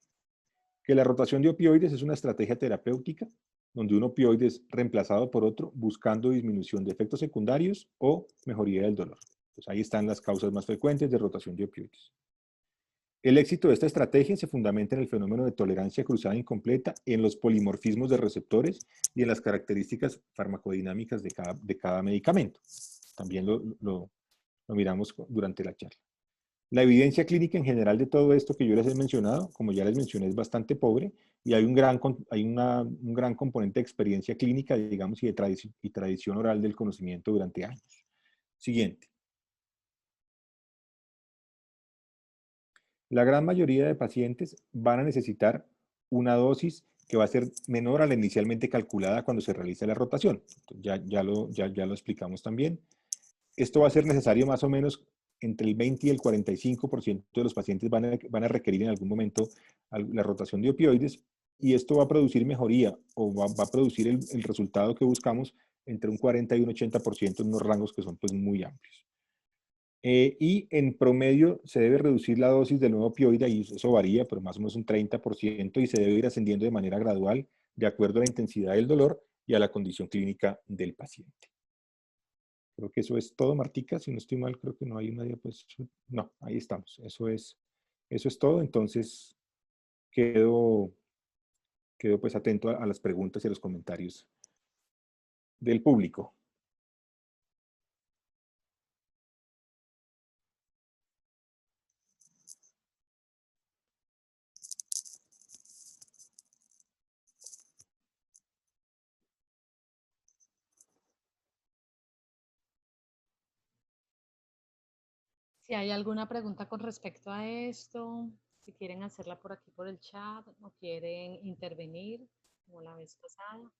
Que la rotación de opioides es una estrategia terapéutica donde un opioide es reemplazado por otro buscando disminución de efectos secundarios o mejoría del dolor. Pues ahí están las causas más frecuentes de rotación de opioides. El éxito de esta estrategia se fundamenta en el fenómeno de tolerancia cruzada incompleta, en los polimorfismos de receptores y en las características farmacodinámicas de cada medicamento. También lo miramos durante la charla. La evidencia clínica en general de todo esto que yo les he mencionado, como ya les mencioné, es bastante pobre y hay un gran componente de experiencia clínica, digamos, y tradición oral del conocimiento durante años. Siguiente. La gran mayoría de pacientes van a necesitar una dosis que va a ser menor a la inicialmente calculada cuando se realiza la rotación. Ya lo explicamos también. Esto va a ser necesario más o menos entre el 20 y el 45% de los pacientes van a requerir en algún momento la rotación de opioides y esto va a producir mejoría o va a producir el resultado que buscamos entre un 40 y un 80% en unos rangos que son pues muy amplios. Y en promedio se debe reducir la dosis del nuevo opioide, y eso varía, pero más o menos un 30%, y se debe ir ascendiendo de manera gradual de acuerdo a la intensidad del dolor y a la condición clínica del paciente. Creo que eso es todo, Martica. Si no estoy mal, creo que no hay una diapositiva. No, ahí estamos. Eso es todo. Entonces, quedo, quedo pues atento a las preguntas y a los comentarios del público. Si hay alguna pregunta con respecto a esto, si quieren hacerla por aquí por el chat o quieren intervenir, como la vez pasada.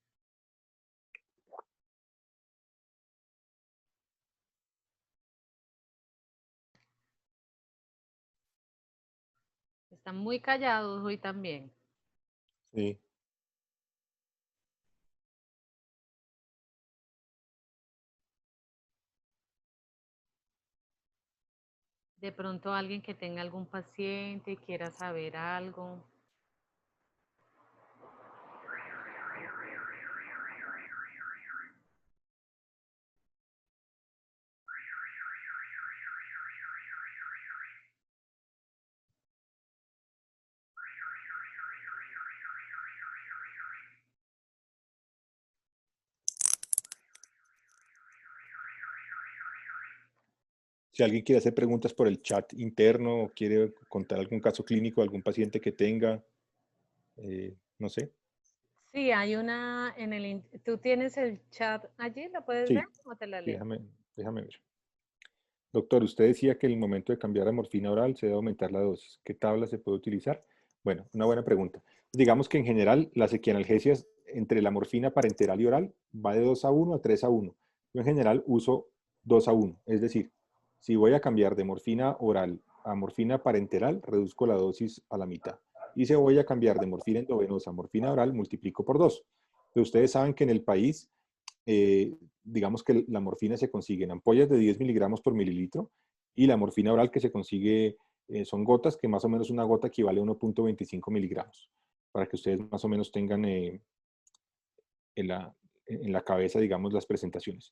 Están muy callados hoy también. Sí. De pronto alguien que tenga algún paciente y quiera saber algo. Si alguien quiere hacer preguntas por el chat interno o quiere contar algún caso clínico de algún paciente que tenga, no sé. Sí, hay una en ¿tú tienes el chat allí? ¿La puedes ver Sí, o te la sí, leo? déjame ver. Doctor, usted decía que en el momento de cambiar a morfina oral se debe aumentar la dosis. ¿Qué tabla se puede utilizar? Bueno, una buena pregunta. Digamos que en general las equianalgesias entre la morfina parenteral y oral va de 2 a 1 a 3 a 1. Yo en general uso 2 a 1. Es decir, si voy a cambiar de morfina oral a morfina parenteral, reduzco la dosis a la mitad. Y si voy a cambiar de morfina endovenosa a morfina oral, multiplico por 2. Pero ustedes saben que en el país digamos que la morfina se consigue en ampollas de 10 miligramos por mililitro y la morfina oral que se consigue son gotas, que más o menos una gota equivale a 1.25 miligramos, para que ustedes más o menos tengan en la cabeza, digamos, las presentaciones.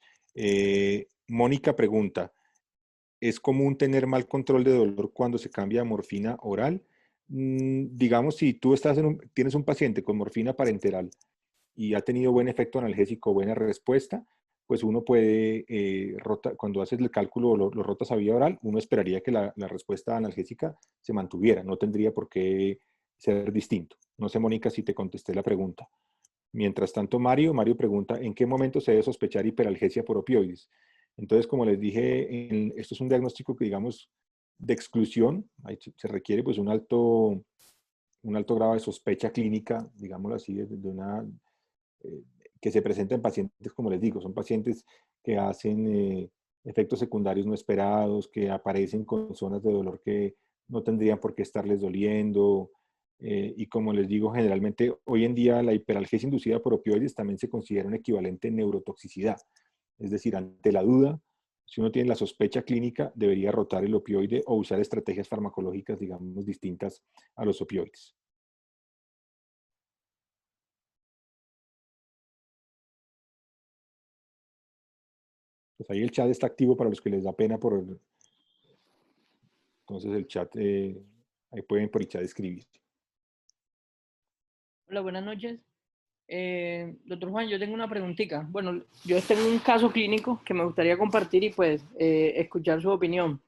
Mónica pregunta, ¿es común tener mal control de dolor cuando se cambia a morfina oral? Digamos, si tú tienes un paciente con morfina parenteral y ha tenido buen efecto analgésico, buena respuesta, pues uno puede, cuando haces el cálculo, lo rotas a vía oral, uno esperaría que la respuesta analgésica se mantuviera, no tendría por qué ser distinto. No sé, Mónica, si te contesté la pregunta. Mientras tanto, Mario pregunta, ¿en qué momento se debe sospechar hiperalgesia por opioides? Entonces, como les dije, esto es un diagnóstico que, digamos, de exclusión, se requiere pues un alto grado de sospecha clínica, digámoslo así, de una eh, que se presenta en pacientes, como les digo, son pacientes que hacen efectos secundarios no esperados, que aparecen con zonas de dolor que no tendrían por qué estarles doliendo. Y como les digo, generalmente hoy en día la hiperalgesia inducida por opioides también se considera un equivalente en neurotoxicidad. Es decir, ante la duda, si uno tiene la sospecha clínica, debería rotar el opioide o usar estrategias farmacológicas, digamos, distintas a los opioides. Pues ahí el chat está activo para los que les da pena entonces el chat, ahí pueden por el chat escribir. Hola, buenas noches. Doctor Juan, yo tengo una preguntita. Bueno, yo tengo un caso clínico que me gustaría compartir y pues escuchar su opinión.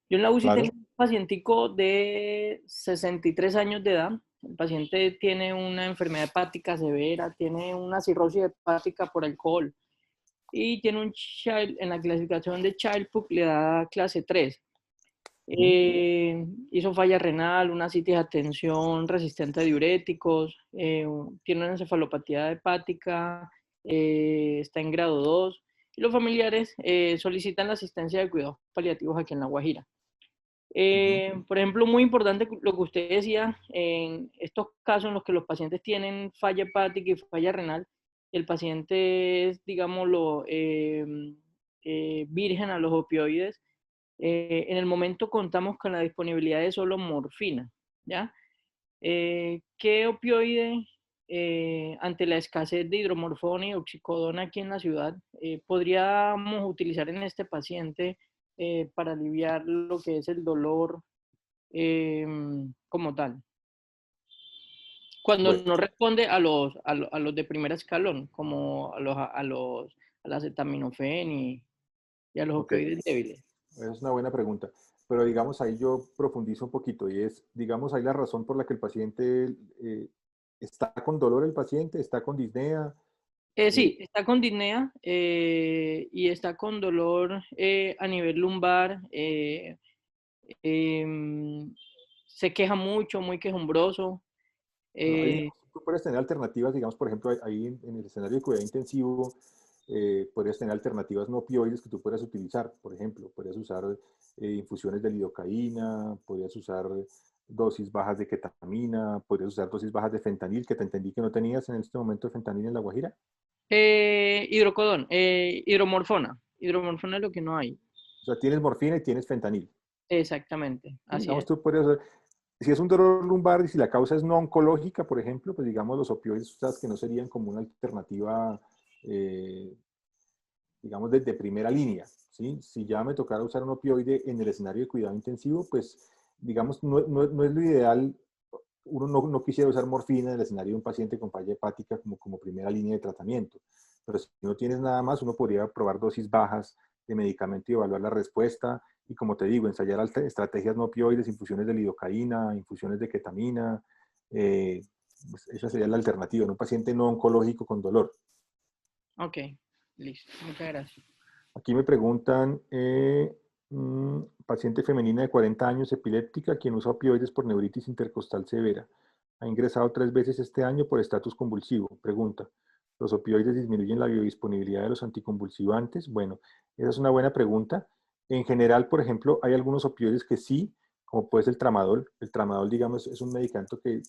Yo en la UCI tengo Claro. un pacientico de 63 años de edad. El paciente tiene una enfermedad hepática severa, tiene una cirrosis hepática por alcohol y tiene un child, en la clasificación de Child-Pugh le da clase 3. Hizo falla renal, una citis de atención resistente a diuréticos, tiene una encefalopatía hepática, está en grado 2 y los familiares solicitan la asistencia de cuidados paliativos aquí en La Guajira. Por ejemplo, muy importante lo que usted decía, en estos casos en los que los pacientes tienen falla hepática y falla renal, el paciente es, digámoslo, virgen a los opioides. En el momento contamos con la disponibilidad de solo morfina, ¿ya? ¿Qué opioide, ante la escasez de hidromorfona y oxicodona aquí en la ciudad, podríamos utilizar en este paciente para aliviar lo que es el dolor como tal? Cuando Bueno, no responde a los de primer escalón, como al acetaminofén y a los ok. opioides débiles. Es una buena pregunta. Pero digamos, ahí yo profundizo un poquito y es, digamos, ahí la razón por la que el paciente está con dolor, el paciente está con disnea. Sí, está con disnea y está con dolor a nivel lumbar. Se queja mucho, muy quejumbroso. Bueno, Eh, tú puedes tener alternativas, digamos, por ejemplo, ahí en el escenario de cuidado intensivo, podrías tener alternativas no opioides que tú puedas utilizar. Por ejemplo, podrías usar infusiones de lidocaína, podrías usar dosis bajas de ketamina, podrías usar dosis bajas de fentanil, que te entendí que no tenías en este momento de fentanil en La Guajira. hidrocodón, hidromorfona. Hidromorfona es lo que no hay. O sea, tienes morfina y tienes fentanil. Exactamente, Sí, así digamos, es. tú podrías si es un dolor lumbar y si la causa es no oncológica, por ejemplo, pues digamos los opioides, sabes que no serían como una alternativa, eh, digamos, de primera línea, ¿sí? Si ya me tocara usar un opioide en el escenario de cuidado intensivo, pues, digamos, no es lo ideal. Uno no quisiera usar morfina en el escenario de un paciente con falla hepática como primera línea de tratamiento. Pero si no tienes nada más, uno podría probar dosis bajas de medicamento y evaluar la respuesta Y como te digo, ensayar estrategias no opioides, infusiones de lidocaína, infusiones de ketamina, pues esa sería la alternativa en un paciente no oncológico con dolor. Ok, listo. Muchas gracias. Aquí me preguntan, paciente femenina de 40 años, epiléptica, quien usa opioides por neuritis intercostal severa. Ha ingresado 3 veces este año por estatus convulsivo. Pregunta, ¿los opioides disminuyen la biodisponibilidad de los anticonvulsivantes? Bueno, esa es una buena pregunta. En general, por ejemplo, hay algunos opioides que sí, como puede ser el tramadol. El tramadol, digamos, es un medicamento que,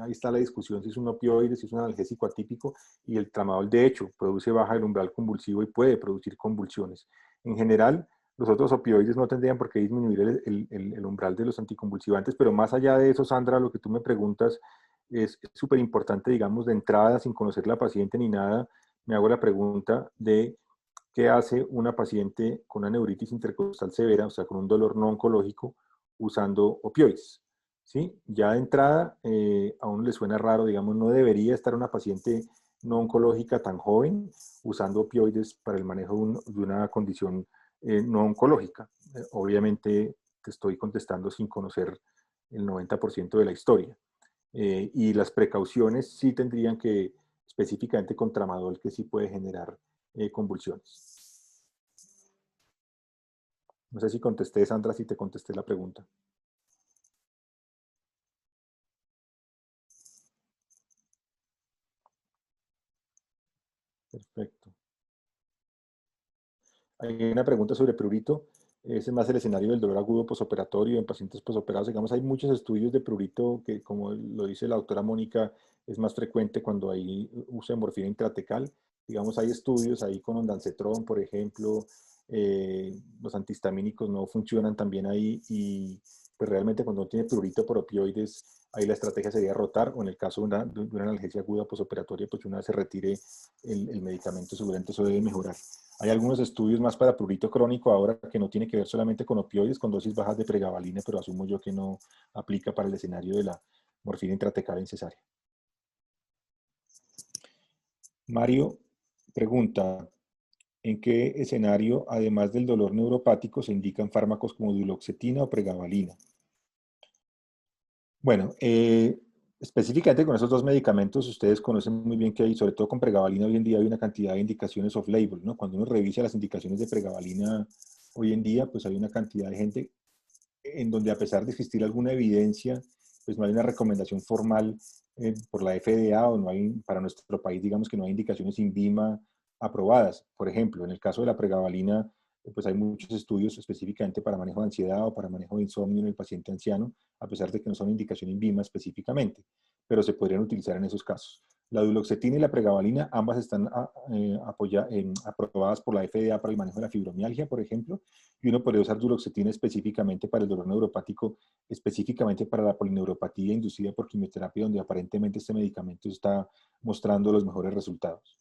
ahí está la discusión si es un opioide, si es un analgésico atípico, y el tramadol de hecho produce baja del umbral convulsivo y puede producir convulsiones. En general, los otros opioides no tendrían por qué disminuir el umbral de los anticonvulsivantes, pero más allá de eso, Sandra, lo que tú me preguntas es súper importante, digamos, de entrada, sin conocer la paciente ni nada, me hago la pregunta de qué hace una paciente con una neuritis intercostal severa, o sea, con un dolor no oncológico, usando opioides. ¿Sí? Ya de entrada, a uno le suena raro, digamos, no debería estar una paciente no oncológica tan joven usando opioides para el manejo de una condición no oncológica. Obviamente te estoy contestando sin conocer el 90% de la historia. Y las precauciones sí tendrían que, específicamente con tramadol, que sí puede generar convulsiones. No sé si contesté, Sandra, si te contesté la pregunta. Perfecto. Hay una pregunta sobre prurito. Ese es más el escenario del dolor agudo posoperatorio en pacientes posoperados. Digamos, hay muchos estudios de prurito que, como lo dice la doctora Mónica, es más frecuente cuando hay uso de morfina intratecal. Digamos, hay estudios ahí con ondansetron, por ejemplo. Los antihistamínicos no funcionan también ahí y pues realmente cuando uno tiene prurito por opioides, ahí la estrategia sería rotar o en el caso de una analgesia aguda posoperatoria, pues una vez se retire el medicamento, seguramente eso debe mejorar. Hay algunos estudios más para prurito crónico ahora que no tiene que ver solamente con opioides, con dosis bajas de pregabalina, pero asumo yo que no aplica para el escenario de la morfina intratecal en cesárea. Mario pregunta, ¿en qué escenario, además del dolor neuropático, se indican fármacos como duloxetina o pregabalina? Bueno, específicamente con esos dos medicamentos, ustedes conocen muy bien que hay, sobre todo con pregabalina, hoy en día hay una cantidad de indicaciones off-label, ¿no? Cuando uno revisa las indicaciones de pregabalina hoy en día, pues hay una cantidad de gente en donde a pesar de existir alguna evidencia, pues no hay una recomendación formal por la FDA o no hay, para nuestro país, digamos que no hay indicaciones INVIMA aprobadas. Por ejemplo, en el caso de la pregabalina, pues hay muchos estudios específicamente para manejo de ansiedad o para manejo de insomnio en el paciente anciano, a pesar de que no son indicación INVIMA específicamente, pero se podrían utilizar en esos casos. La duloxetina y la pregabalina, ambas están aprobadas por la FDA para el manejo de la fibromialgia, por ejemplo, y uno podría usar duloxetina específicamente para el dolor neuropático, específicamente para la polineuropatía inducida por quimioterapia, donde aparentemente este medicamento está mostrando los mejores resultados.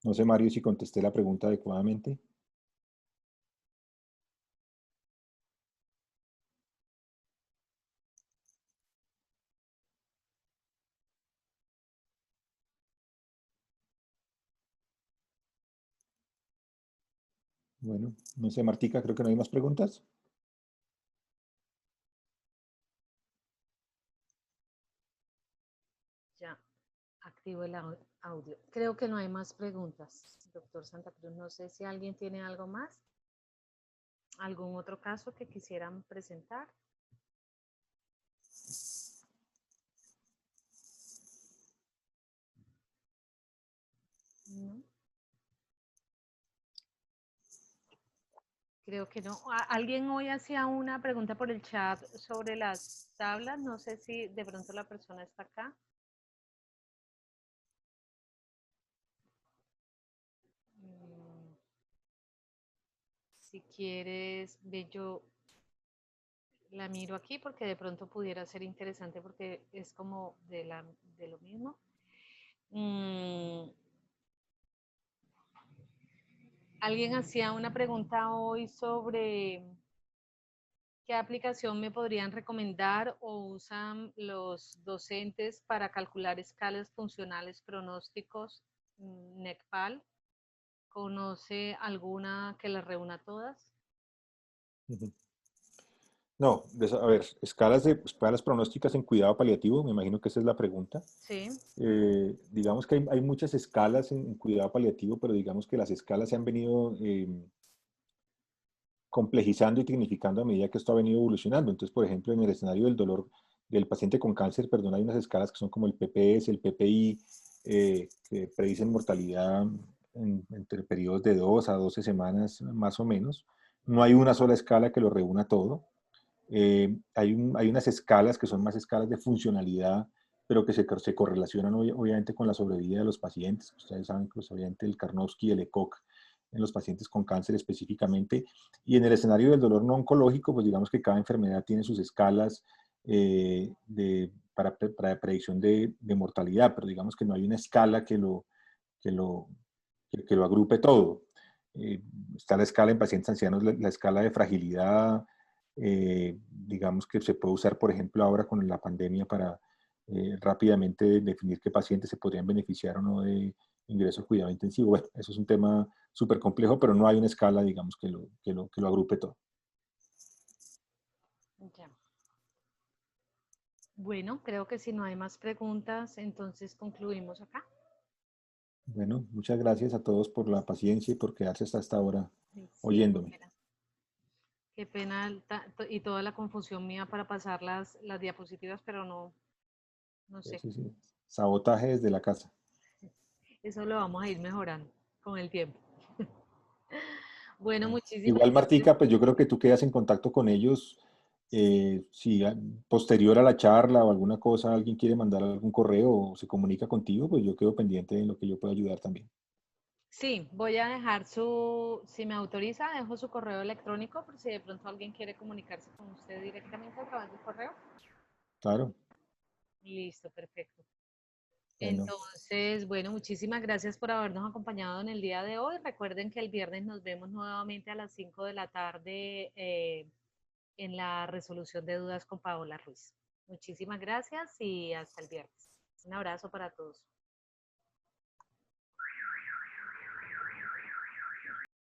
No sé, Mario, si contesté la pregunta adecuadamente. Bueno, no sé, Martica, creo que no hay más preguntas. Ya, activo el audio. Creo que no hay más preguntas, doctor Santa Cruz. No sé si alguien tiene algo más. ¿Algún otro caso que quisieran presentar? No. Creo que no. Alguien hoy hacía una pregunta por el chat sobre las tablas. No sé si de pronto la persona está acá. Si quieres, ve, yo la miro aquí porque de pronto pudiera ser interesante porque es como de lo mismo. Alguien hacía una pregunta hoy sobre qué aplicación me podrían recomendar o usan los docentes para calcular escalas funcionales pronósticos NECPAL. ¿Conoce alguna que las reúna todas? Ujú. No, a ver, escalas pronósticas en cuidado paliativo, me imagino que esa es la pregunta. Sí, Digamos que hay muchas escalas en cuidado paliativo, pero digamos que las escalas se han venido complejizando y tecnificando a medida que esto ha venido evolucionando. Entonces, por ejemplo, en el escenario del dolor del paciente con cáncer, perdón, hay unas escalas que son como el PPS, el PPI, que predicen mortalidad entre periodos de 2 a 12 semanas más o menos. No hay una sola escala que lo reúna todo. Hay unas escalas que son más escalas de funcionalidad, pero que se correlacionan obviamente con la sobrevida de los pacientes. Ustedes saben que pues, obviamente el Karnofsky y el ECOG en los pacientes con cáncer específicamente. Y en el escenario del dolor no oncológico, pues digamos que cada enfermedad tiene sus escalas para predicción de mortalidad, pero digamos que no hay una escala que lo, que lo agrupe todo. Está la escala en pacientes ancianos, la escala de fragilidad, digamos que se puede usar, por ejemplo, ahora con la pandemia para rápidamente definir qué pacientes se podrían beneficiar o no de ingreso a cuidado intensivo. Bueno, eso es un tema súper complejo, pero no hay una escala, digamos, que lo agrupe todo. ya. Bueno, creo que si no hay más preguntas, entonces concluimos acá. Bueno, muchas gracias a todos por la paciencia y por quedarse hasta esta hora Sí, oyéndome. qué pena y toda la confusión mía para pasar las diapositivas, pero no, no sé. Sí, sí. Sabotaje desde la casa. Eso lo vamos a ir mejorando con el tiempo. Bueno, Bueno, muchísimas igual, gracias. Martica, pues yo creo que tú quedas en contacto con ellos. Si posterior a la charla o alguna cosa alguien quiere mandar algún correo o se comunica contigo, pues yo quedo pendiente de lo que yo pueda ayudar también. Sí, voy a dejar si me autoriza, dejo su correo electrónico por si de pronto alguien quiere comunicarse con usted directamente a través del correo. Claro. Listo, perfecto. Bueno, Entonces, bueno, muchísimas gracias por habernos acompañado en el día de hoy. Recuerden que el viernes nos vemos nuevamente a las 5 de la tarde en la resolución de dudas con Paola Ruiz. Muchísimas gracias y hasta el viernes. Un abrazo para todos.